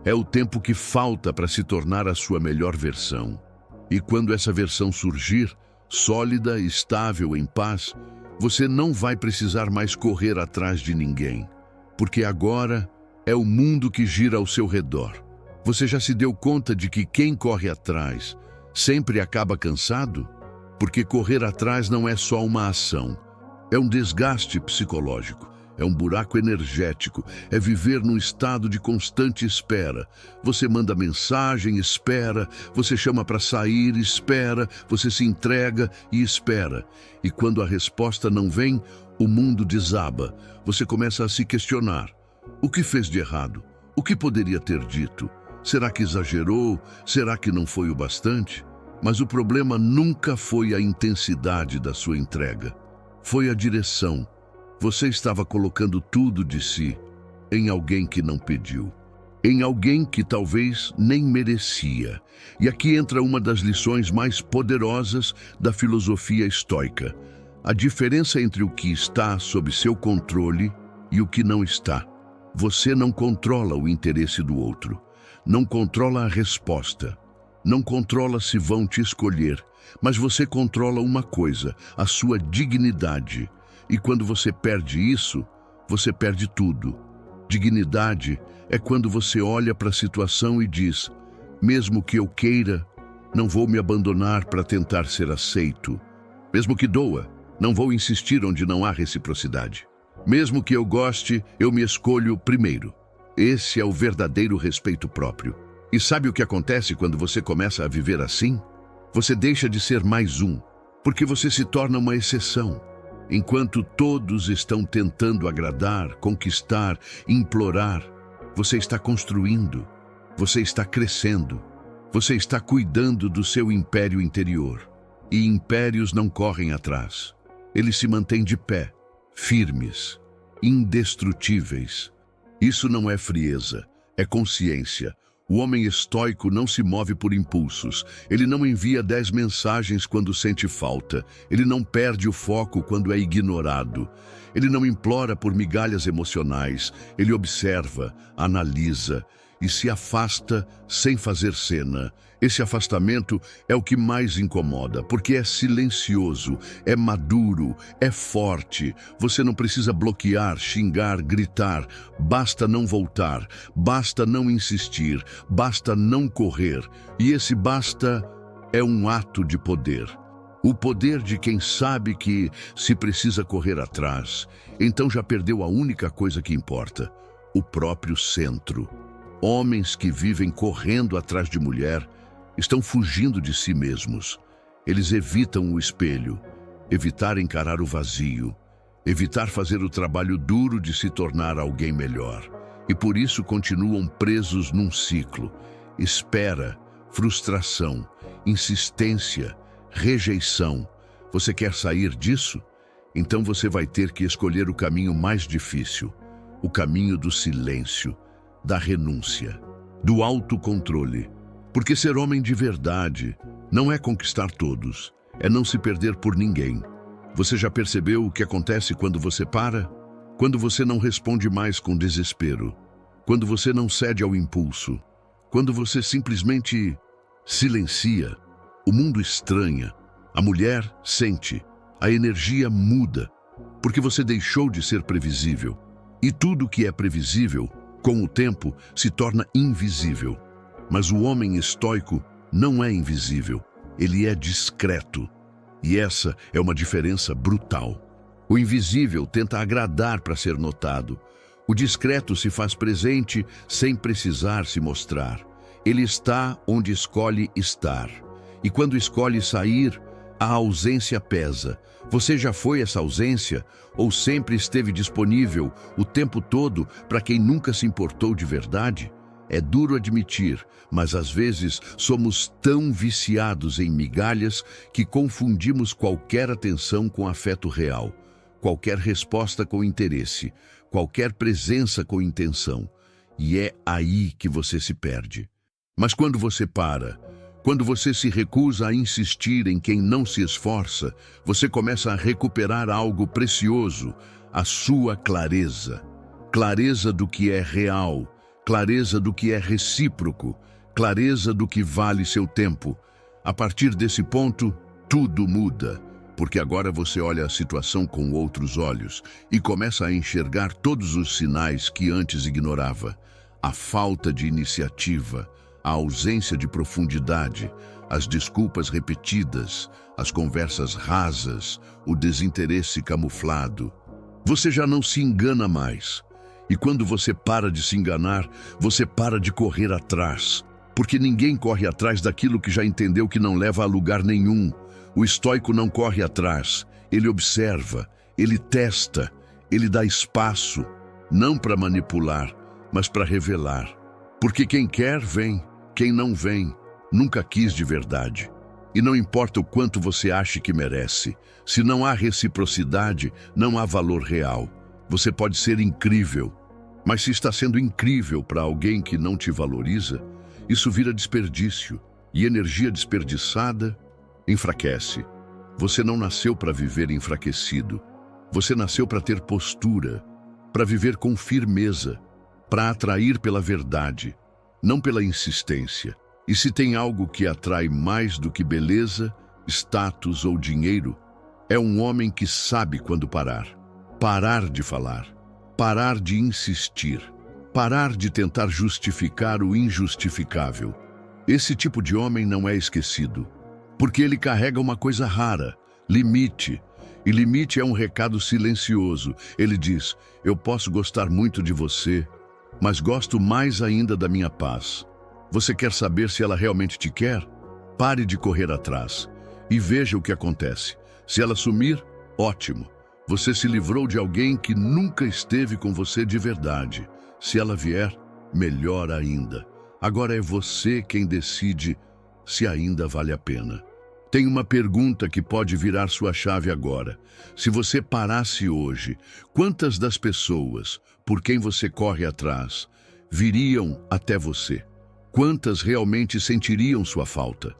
é o tempo que falta para se tornar a sua melhor versão. E quando essa versão surgir, sólida, estável, em paz, você não vai precisar mais correr atrás de ninguém. Porque agora é o mundo que gira ao seu redor. Você já se deu conta de que quem corre atrás sempre acaba cansado? Porque correr atrás não é só uma ação. É um desgaste psicológico. É um buraco energético, é viver num estado de constante espera. Você manda mensagem, espera, você chama para sair, espera, você se entrega e espera. E quando a resposta não vem, o mundo desaba. Você começa a se questionar. O que fez de errado? O que poderia ter dito? Será que exagerou? Será que não foi o bastante? Mas o problema nunca foi a intensidade da sua entrega. Foi a direção. Você estava colocando tudo de si em alguém que não pediu, em alguém que talvez nem merecia. E aqui entra uma das lições mais poderosas da filosofia estoica: a diferença entre o que está sob seu controle e o que não está. Você não controla o interesse do outro, não controla a resposta, não controla se vão te escolher, mas você controla uma coisa: a sua dignidade. E quando você perde isso, você perde tudo. Dignidade é quando você olha para a situação e diz: mesmo que eu queira, não vou me abandonar para tentar ser aceito. Mesmo que doa, não vou insistir onde não há reciprocidade. Mesmo que eu goste, eu me escolho primeiro. Esse é o verdadeiro respeito próprio. E sabe o que acontece quando você começa a viver assim? Você deixa de ser mais um, porque você se torna uma exceção. Enquanto todos estão tentando agradar, conquistar, implorar, você está construindo, você está crescendo, você está cuidando do seu império interior. E impérios não correm atrás. Eles se mantêm de pé, firmes, indestrutíveis. Isso não é frieza, é consciência. O homem estoico não se move por impulsos. Ele não envia 10 mensagens quando sente falta. Ele não perde o foco quando é ignorado. Ele não implora por migalhas emocionais. Ele observa, analisa e se afasta sem fazer cena. Esse afastamento é o que mais incomoda, porque é silencioso, é maduro, é forte. Você não precisa bloquear, xingar, gritar. Basta não voltar, basta não insistir, basta não correr. E esse basta é um ato de poder. O poder de quem sabe que, se precisa correr atrás, então já perdeu a única coisa que importa: o próprio centro. Homens que vivem correndo atrás de mulher estão fugindo de si mesmos. Eles evitam o espelho, evitar encarar o vazio, evitar fazer o trabalho duro de se tornar alguém melhor. E por isso continuam presos num ciclo: espera, frustração, insistência, rejeição. Você quer sair disso? Então você vai ter que escolher o caminho mais difícil, o caminho do silêncio, da renúncia, do autocontrole. Porque ser homem de verdade não é conquistar todos, é não se perder por ninguém. Você já percebeu o que acontece quando você para? Quando você não responde mais com desespero, quando você não cede ao impulso, quando você simplesmente silencia, o mundo estranha, a mulher sente, a energia muda, porque você deixou de ser previsível. E tudo que é previsível, com o tempo, se torna invisível. Mas o homem estoico não é invisível, ele é discreto. E essa é uma diferença brutal. O invisível tenta agradar para ser notado. O discreto se faz presente sem precisar se mostrar. Ele está onde escolhe estar. E quando escolhe sair, a ausência pesa. Você já foi essa ausência? Ou sempre esteve disponível o tempo todo para quem nunca se importou de verdade? É duro admitir, mas às vezes somos tão viciados em migalhas que confundimos qualquer atenção com afeto real, qualquer resposta com interesse, qualquer presença com intenção. E é aí que você se perde. Mas quando você para, quando você se recusa a insistir em quem não se esforça, você começa a recuperar algo precioso: a sua clareza. Clareza do que é real, clareza do que é recíproco, clareza do que vale seu tempo. A partir desse ponto, tudo muda, porque agora você olha a situação com outros olhos e começa a enxergar todos os sinais que antes ignorava: a falta de iniciativa, a ausência de profundidade, as desculpas repetidas, as conversas rasas, o desinteresse camuflado. Você já não se engana mais. E quando você para de se enganar, você para de correr atrás. Porque ninguém corre atrás daquilo que já entendeu que não leva a lugar nenhum. O estoico não corre atrás. Ele observa, ele testa, ele dá espaço, não para manipular, mas para revelar. Porque quem quer, vem. Quem não vem, nunca quis de verdade. E não importa o quanto você ache que merece, se não há reciprocidade, não há valor real. Você pode ser incrível, mas se está sendo incrível para alguém que não te valoriza, isso vira desperdício, e energia desperdiçada enfraquece. Você não nasceu para viver enfraquecido. Você nasceu para ter postura, para viver com firmeza, para atrair pela verdade, não pela insistência. E se tem algo que atrai mais do que beleza, status ou dinheiro, é um homem que sabe quando parar. Parar de falar, parar de insistir, parar de tentar justificar o injustificável. Esse tipo de homem não é esquecido, porque ele carrega uma coisa rara: limite. E limite é um recado silencioso. Ele diz: eu posso gostar muito de você, mas gosto mais ainda da minha paz. Você quer saber se ela realmente te quer? Pare de correr atrás e veja o que acontece. Se ela sumir, ótimo. Você se livrou de alguém que nunca esteve com você de verdade. Se ela vier, melhor ainda. Agora é você quem decide se ainda vale a pena. Tem uma pergunta que pode virar sua chave agora. Se você parasse hoje, quantas das pessoas por quem você corre atrás viriam até você? Quantas realmente sentiriam sua falta?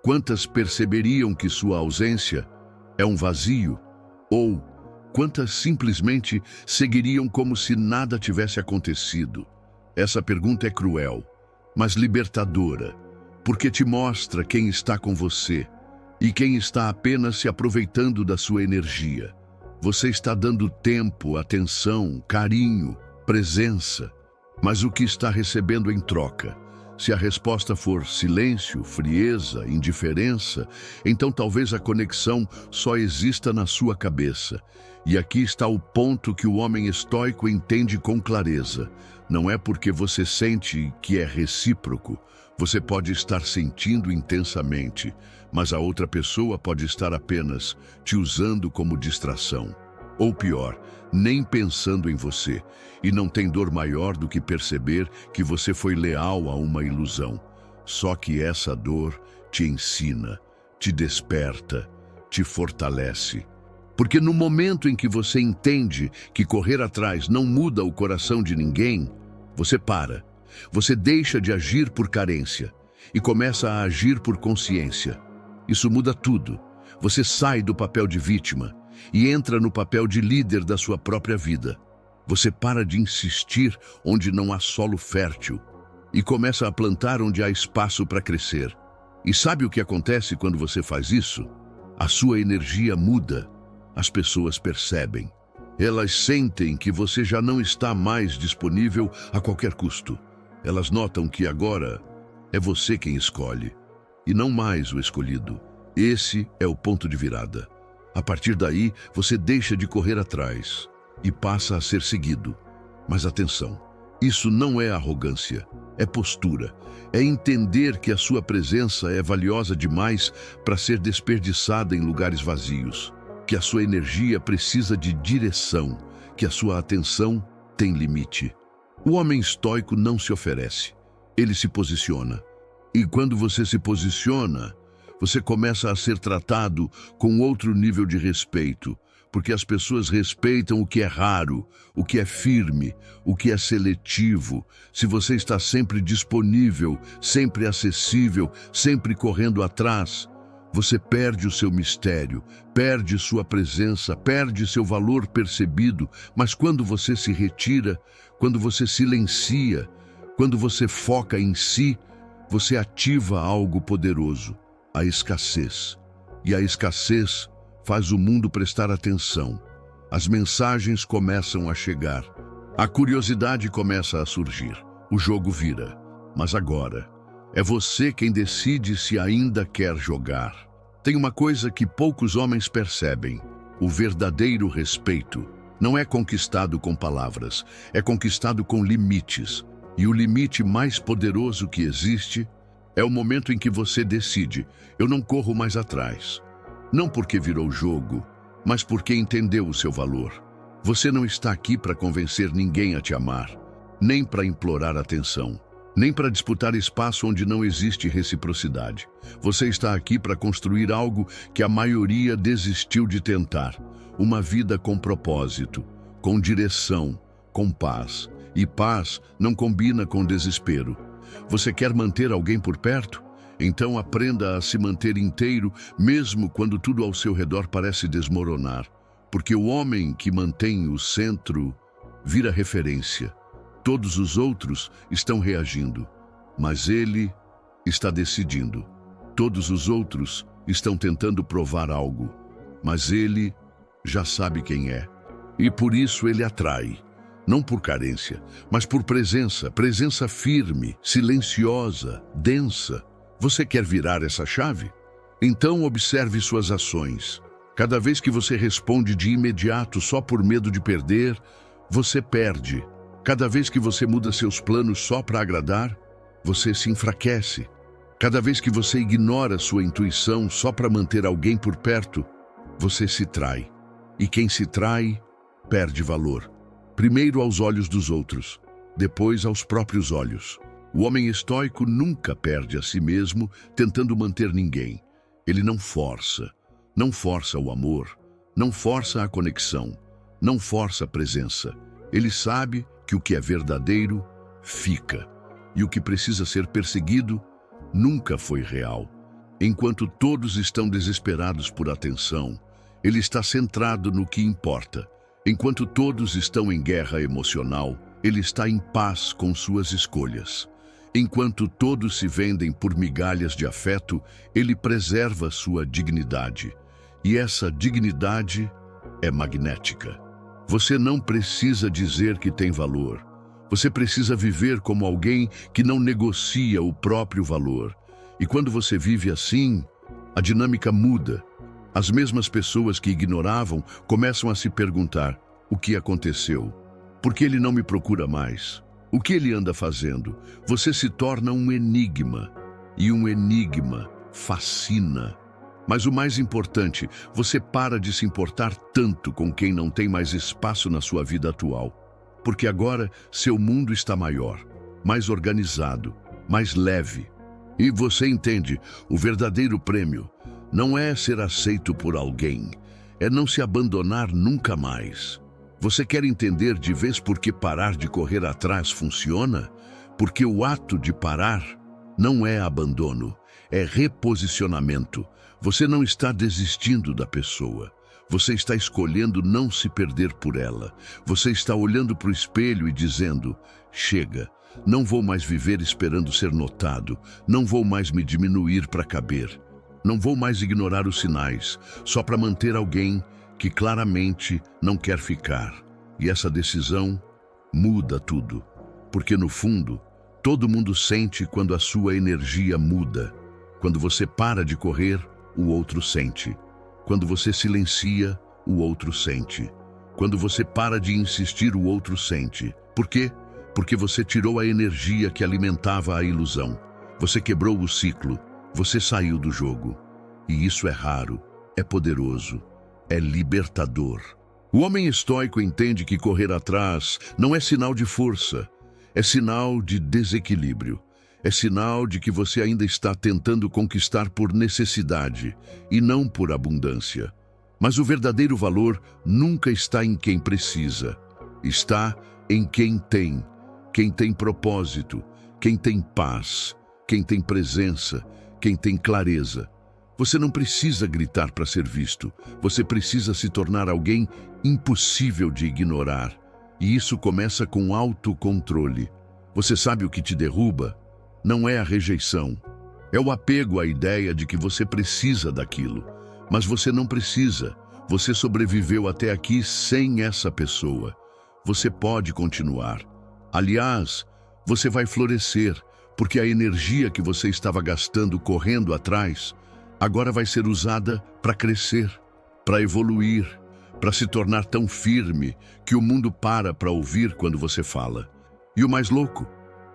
Quantas perceberiam que sua ausência é um vazio? Ou quantas simplesmente seguiriam como se nada tivesse acontecido? Essa pergunta é cruel, mas libertadora, porque te mostra quem está com você e quem está apenas se aproveitando da sua energia. Você está dando tempo, atenção, carinho, presença, mas o que está recebendo em troca? Se a resposta for silêncio, frieza, indiferença, então talvez a conexão só exista na sua cabeça. E aqui está o ponto que o homem estoico entende com clareza. Não é porque você sente que é recíproco. Você pode estar sentindo intensamente, mas a outra pessoa pode estar apenas te usando como distração. Ou pior, nem pensando em você, e não tem dor maior do que perceber que você foi leal a uma ilusão. Só que essa dor te ensina, te desperta, te fortalece. Porque no momento em que você entende que correr atrás não muda o coração de ninguém, você para. Você deixa de agir por carência e começa a agir por consciência. Isso muda tudo. Você sai do papel de vítima e entra no papel de líder da sua própria vida. Você para de insistir onde não há solo fértil e começa a plantar onde há espaço para crescer. E sabe o que acontece quando você faz isso? A sua energia muda. As pessoas percebem. Elas sentem que você já não está mais disponível a qualquer custo. Elas notam que agora é você quem escolhe e não mais o escolhido. Esse é o ponto de virada. A partir daí, você deixa de correr atrás e passa a ser seguido. Mas atenção, isso não é arrogância, é postura. É entender que a sua presença é valiosa demais para ser desperdiçada em lugares vazios. Que a sua energia precisa de direção, que a sua atenção tem limite. O homem estoico não se oferece, ele se posiciona. E quando você se posiciona, você começa a ser tratado com outro nível de respeito, porque as pessoas respeitam o que é raro, o que é firme, o que é seletivo. Se você está sempre disponível, sempre acessível, sempre correndo atrás, você perde o seu mistério, perde sua presença, perde seu valor percebido. Mas quando você se retira, quando você silencia, quando você foca em si, você ativa algo poderoso, a escassez. E a escassez faz o mundo prestar atenção. As mensagens começam a chegar. A curiosidade começa a surgir. O jogo vira. Mas agora, é você quem decide se ainda quer jogar. Tem uma coisa que poucos homens percebem: o verdadeiro respeito não é conquistado com palavras, é conquistado com limites. E o limite mais poderoso que existe é o momento em que você decide: eu não corro mais atrás. Não porque virou jogo, mas porque entendeu o seu valor. Você não está aqui para convencer ninguém a te amar, nem para implorar atenção, nem para disputar espaço onde não existe reciprocidade. Você está aqui para construir algo que a maioria desistiu de tentar. Uma vida com propósito, com direção, com paz. E paz não combina com desespero. Você quer manter alguém por perto? Então aprenda a se manter inteiro, mesmo quando tudo ao seu redor parece desmoronar. Porque o homem que mantém o centro vira referência. Todos os outros estão reagindo, mas ele está decidindo. Todos os outros estão tentando provar algo, mas ele já sabe quem é. E por isso ele atrai. Não por carência, mas por presença, presença firme, silenciosa, densa. Você quer virar essa chave? Então observe suas ações. Cada vez que você responde de imediato só por medo de perder, você perde. Cada vez que você muda seus planos só para agradar, você se enfraquece. Cada vez que você ignora sua intuição só para manter alguém por perto, você se trai. E quem se trai, perde valor. Primeiro aos olhos dos outros, depois aos próprios olhos. O homem estoico nunca perde a si mesmo tentando manter ninguém. Ele não força o amor, não força a conexão, não força a presença. Ele sabe que o que é verdadeiro fica, e o que precisa ser perseguido nunca foi real. Enquanto todos estão desesperados por atenção, ele está centrado no que importa. Enquanto todos estão em guerra emocional, ele está em paz com suas escolhas. Enquanto todos se vendem por migalhas de afeto, ele preserva sua dignidade. E essa dignidade é magnética. Você não precisa dizer que tem valor. Você precisa viver como alguém que não negocia o próprio valor. E quando você vive assim, a dinâmica muda. As mesmas pessoas que ignoravam começam a se perguntar: o que aconteceu? Por que ele não me procura mais? O que ele anda fazendo? Você se torna um enigma. E um enigma fascina. Mas o mais importante, você para de se importar tanto com quem não tem mais espaço na sua vida atual. Porque agora seu mundo está maior, mais organizado, mais leve. E você entende, o verdadeiro prêmio não é ser aceito por alguém, é não se abandonar nunca mais. Você quer entender de vez por que parar de correr atrás funciona? Porque o ato de parar não é abandono, é reposicionamento. Você não está desistindo da pessoa. Você está escolhendo não se perder por ela. Você está olhando para o espelho e dizendo: chega, não vou mais viver esperando ser notado, não vou mais me diminuir para caber. Não vou mais ignorar os sinais, só para manter alguém que claramente não quer ficar. E essa decisão muda tudo. Porque no fundo, todo mundo sente quando a sua energia muda. Quando você para de correr, o outro sente. Quando você silencia, o outro sente. Quando você para de insistir, o outro sente. Por quê? Porque você tirou a energia que alimentava a ilusão. Você quebrou o ciclo. Você saiu do jogo. E isso é raro, é poderoso, é libertador. O homem estoico entende que correr atrás não é sinal de força, é sinal de desequilíbrio. É sinal de que você ainda está tentando conquistar por necessidade e não por abundância. Mas o verdadeiro valor nunca está em quem precisa. Está em quem tem propósito, quem tem paz, quem tem presença, quem tem clareza. Você não precisa gritar para ser visto. Você precisa se tornar alguém impossível de ignorar. E isso começa com autocontrole. Você sabe o que te derruba? Não é a rejeição. É o apego à ideia de que você precisa daquilo. Mas você não precisa. Você sobreviveu até aqui sem essa pessoa. Você pode continuar. Aliás, você vai florescer, porque a energia que você estava gastando correndo atrás agora vai ser usada para crescer, para evoluir, para se tornar tão firme que o mundo para ouvir quando você fala. E o mais louco,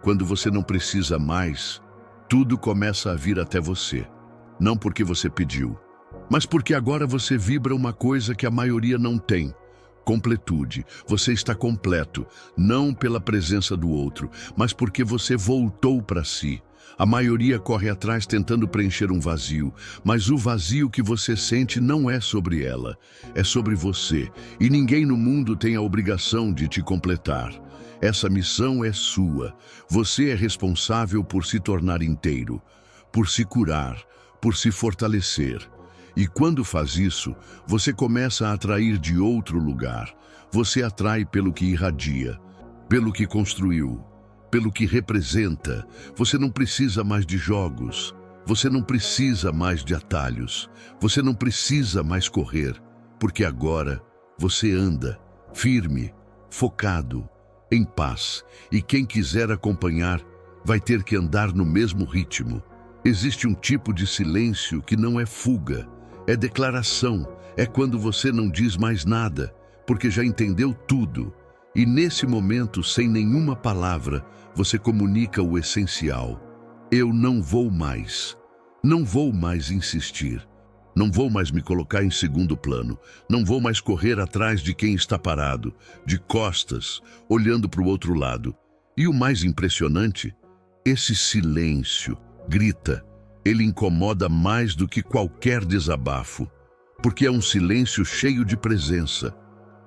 quando você não precisa mais, tudo começa a vir até você. Não porque você pediu, mas porque agora você vibra uma coisa que a maioria não tem: completude. Você está completo, não pela presença do outro, mas porque você voltou para si. A maioria corre atrás tentando preencher um vazio, mas o vazio que você sente não é sobre ela, é sobre você. E ninguém no mundo tem a obrigação de te completar. Essa missão é sua. Você é responsável por se tornar inteiro, por se curar, por se fortalecer. E quando faz isso, você começa a atrair de outro lugar. Você atrai pelo que irradia, pelo que construiu, pelo que representa. Você não precisa mais de jogos. Você não precisa mais de atalhos. Você não precisa mais correr, porque agora você anda firme, focado, em paz. E quem quiser acompanhar vai ter que andar no mesmo ritmo. Existe um tipo de silêncio que não é fuga, é declaração. É quando você não diz mais nada, porque já entendeu tudo. E nesse momento, sem nenhuma palavra, você comunica o essencial. Eu não vou mais. Não vou mais insistir. Não vou mais me colocar em segundo plano. Não vou mais correr atrás de quem está parado, de costas, olhando para o outro lado. E o mais impressionante, esse silêncio grita. Ele incomoda mais do que qualquer desabafo, porque é um silêncio cheio de presença.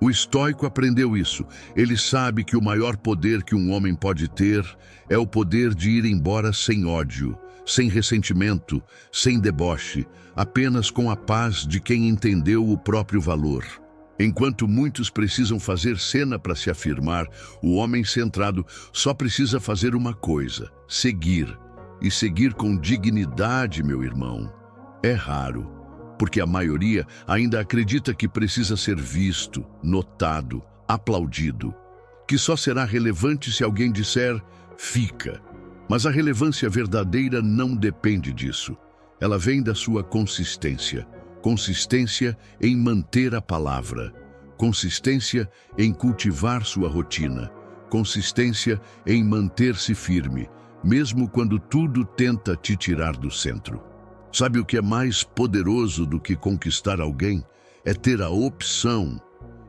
O estoico aprendeu isso. Ele sabe que o maior poder que um homem pode ter é o poder de ir embora sem ódio, sem ressentimento, sem deboche, apenas com a paz de quem entendeu o próprio valor. Enquanto muitos precisam fazer cena para se afirmar, o homem centrado só precisa fazer uma coisa: seguir. E seguir com dignidade, meu irmão, é raro, porque a maioria ainda acredita que precisa ser visto, notado, aplaudido. que só será relevante se alguém disser fica. Mas a relevância verdadeira não depende disso. Ela vem da sua consistência. Consistência em manter a palavra. Consistência em cultivar sua rotina. Consistência em manter-se firme, mesmo quando tudo tenta te tirar do centro. Sabe o que é mais poderoso do que conquistar alguém? É ter a opção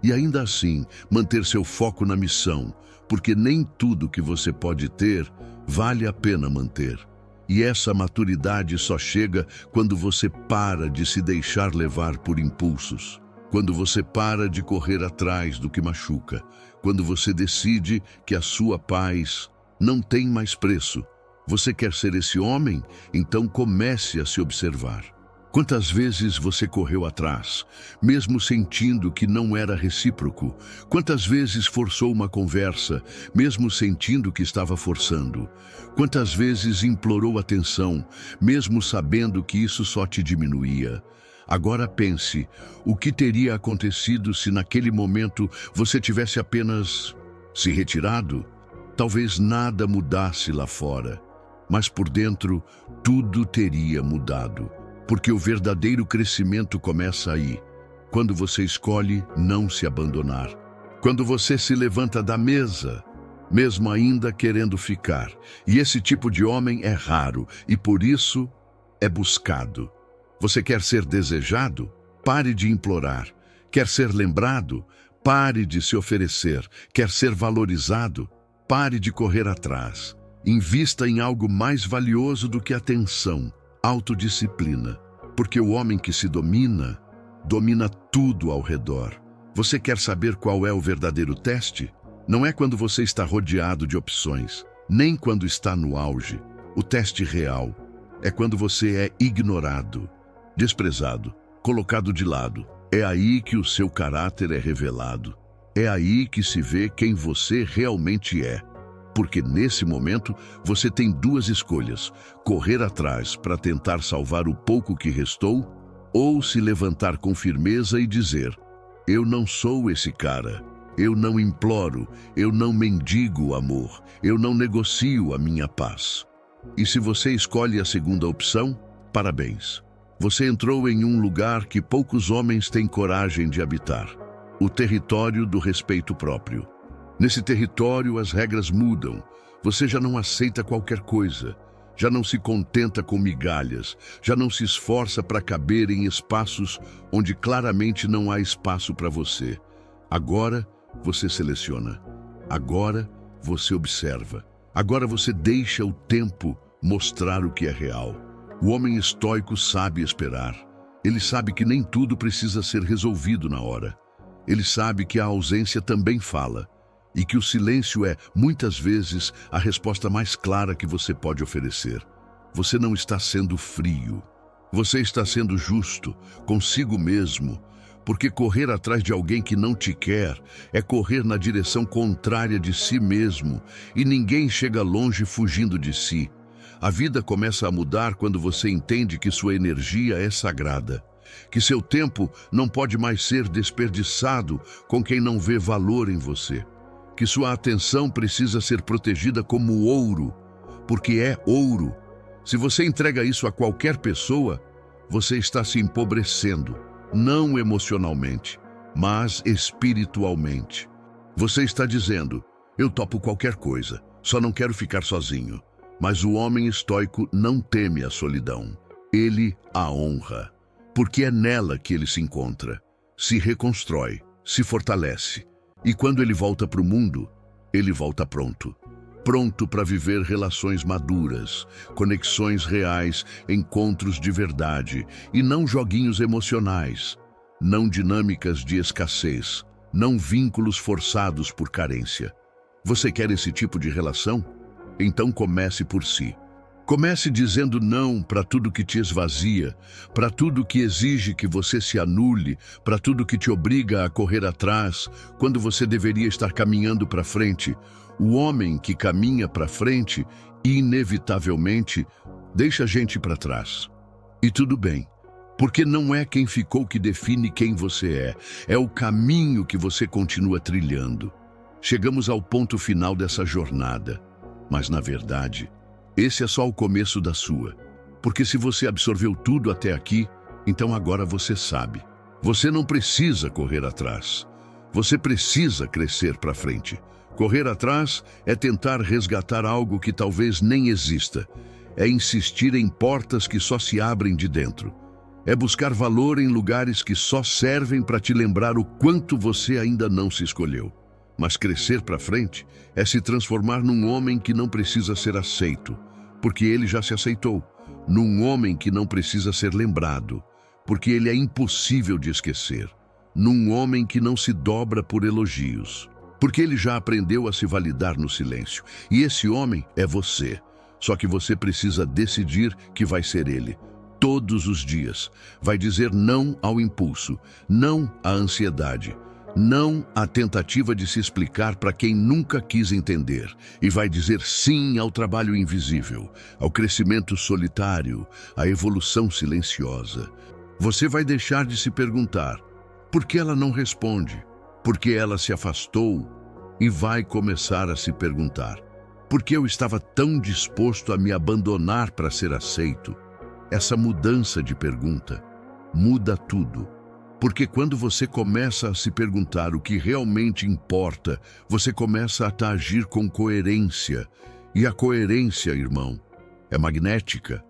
e ainda assim manter seu foco na missão, porque nem tudo que você pode ter vale a pena manter. E essa maturidade só chega quando você para de se deixar levar por impulsos, quando você para de correr atrás do que machuca, quando você decide que a sua paz não tem mais preço. Você quer ser esse homem? Então comece a se observar. Quantas vezes você correu atrás, mesmo sentindo que não era recíproco? Quantas vezes forçou uma conversa, mesmo sentindo que estava forçando? Quantas vezes implorou atenção, mesmo sabendo que isso só te diminuía? Agora pense, o que teria acontecido se naquele momento você tivesse apenas se retirado? Talvez nada mudasse lá fora, mas por dentro tudo teria mudado. Porque o verdadeiro crescimento começa aí, quando você escolhe não se abandonar. Quando você se levanta da mesa, mesmo ainda querendo ficar. E esse tipo de homem é raro e por isso é buscado. Você quer ser desejado? Pare de implorar. Quer ser lembrado? Pare de se oferecer. Quer ser valorizado? Pare de correr atrás. Invista em algo mais valioso do que atenção. Autodisciplina, porque o homem que se domina, domina tudo ao redor. Você quer saber qual é o verdadeiro teste? Não é quando você está rodeado de opções, nem quando está no auge. O teste real é quando você é ignorado, desprezado, colocado de lado. É aí que o seu caráter é revelado. É aí que se vê quem você realmente é. Porque nesse momento você tem duas escolhas: correr atrás para tentar salvar o pouco que restou, ou se levantar com firmeza e dizer: eu não sou esse cara, eu não imploro, eu não mendigo amor, eu não negocio a minha paz. E se você escolhe a segunda opção, parabéns. Você entrou em um lugar que poucos homens têm coragem de habitar: o território do respeito próprio. Nesse território, as regras mudam. Você já não aceita qualquer coisa, já não se contenta com migalhas, já não se esforça para caber em espaços onde claramente não há espaço para você. Agora, você seleciona. Agora, você observa. Agora, você deixa o tempo mostrar o que é real. O homem estoico sabe esperar. Ele sabe que nem tudo precisa ser resolvido na hora. Ele sabe que a ausência também fala. E que o silêncio é, muitas vezes, a resposta mais clara que você pode oferecer. Você não está sendo frio. Você está sendo justo consigo mesmo, porque correr atrás de alguém que não te quer é correr na direção contrária de si mesmo, e ninguém chega longe fugindo de si. A vida começa a mudar quando você entende que sua energia é sagrada, que seu tempo não pode mais ser desperdiçado com quem não vê valor em você. Que sua atenção precisa ser protegida como ouro, porque é ouro. Se você entrega isso a qualquer pessoa, você está se empobrecendo, não emocionalmente, mas espiritualmente. Você está dizendo: eu topo qualquer coisa, só não quero ficar sozinho. Mas o homem estoico não teme a solidão. Ele a honra, porque é nela que ele se encontra, se reconstrói, se fortalece. E quando ele volta para o mundo, ele volta pronto. Pronto para viver relações maduras, conexões reais, encontros de verdade, e não joguinhos emocionais, não dinâmicas de escassez, não vínculos forçados por carência. Você quer esse tipo de relação? Então comece por si. Comece dizendo não para tudo que te esvazia, para tudo que exige que você se anule, para tudo que te obriga a correr atrás, quando você deveria estar caminhando para frente. O homem que caminha para frente, inevitavelmente, deixa a gente para trás. E tudo bem, porque não é quem ficou que define quem você é o caminho que você continua trilhando. Chegamos ao ponto final dessa jornada, mas na verdade, esse é só o começo da sua. Porque se você absorveu tudo até aqui, então agora você sabe. Você não precisa correr atrás. Você precisa crescer para frente. Correr atrás é tentar resgatar algo que talvez nem exista. É insistir em portas que só se abrem de dentro. É buscar valor em lugares que só servem para te lembrar o quanto você ainda não se escolheu. Mas crescer para frente é se transformar num homem que não precisa ser aceito, porque ele já se aceitou. Num homem que não precisa ser lembrado, porque ele é impossível de esquecer. Num homem que não se dobra por elogios, porque ele já aprendeu a se validar no silêncio. E esse homem é você. Só que você precisa decidir que vai ser ele. Todos os dias. Vai dizer não ao impulso, não à ansiedade, não à tentativa de se explicar para quem nunca quis entender. E vai dizer sim ao trabalho invisível, ao crescimento solitário, à evolução silenciosa. Você vai deixar de se perguntar por que ela não responde, por que ela se afastou, e vai começar a se perguntar por que eu estava tão disposto a me abandonar para ser aceito. Essa mudança de pergunta muda tudo. Porque quando você começa a se perguntar o que realmente importa, você começa a agir com coerência. E a coerência, irmão, é magnética.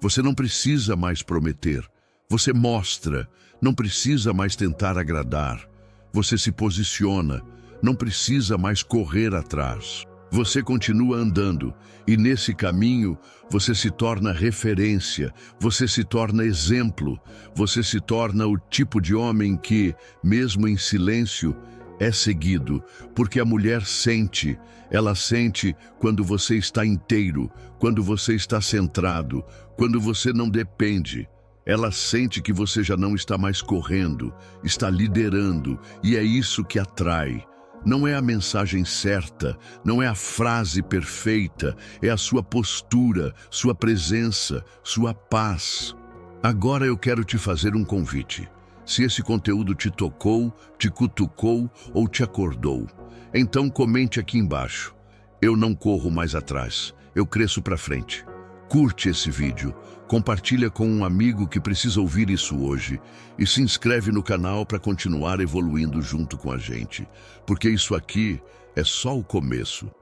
Você não precisa mais prometer. Você mostra. Não precisa mais tentar agradar. Você se posiciona. Não precisa mais correr atrás. Você continua andando, e nesse caminho você se torna referência, você se torna exemplo, você se torna o tipo de homem que, mesmo em silêncio, é seguido, porque a mulher sente, ela sente quando você está inteiro, quando você está centrado, quando você não depende. Ela sente que você já não está mais correndo, está liderando, e é isso que atrai. Não é a mensagem certa, não é a frase perfeita, é a sua postura, sua presença, sua paz. Agora eu quero te fazer um convite. Se esse conteúdo te tocou, te cutucou ou te acordou, então comente aqui embaixo. Eu não corro mais atrás, eu cresço para frente. Curte esse vídeo, compartilha com um amigo que precisa ouvir isso hoje e se inscreve no canal para continuar evoluindo junto com a gente, porque isso aqui é só o começo.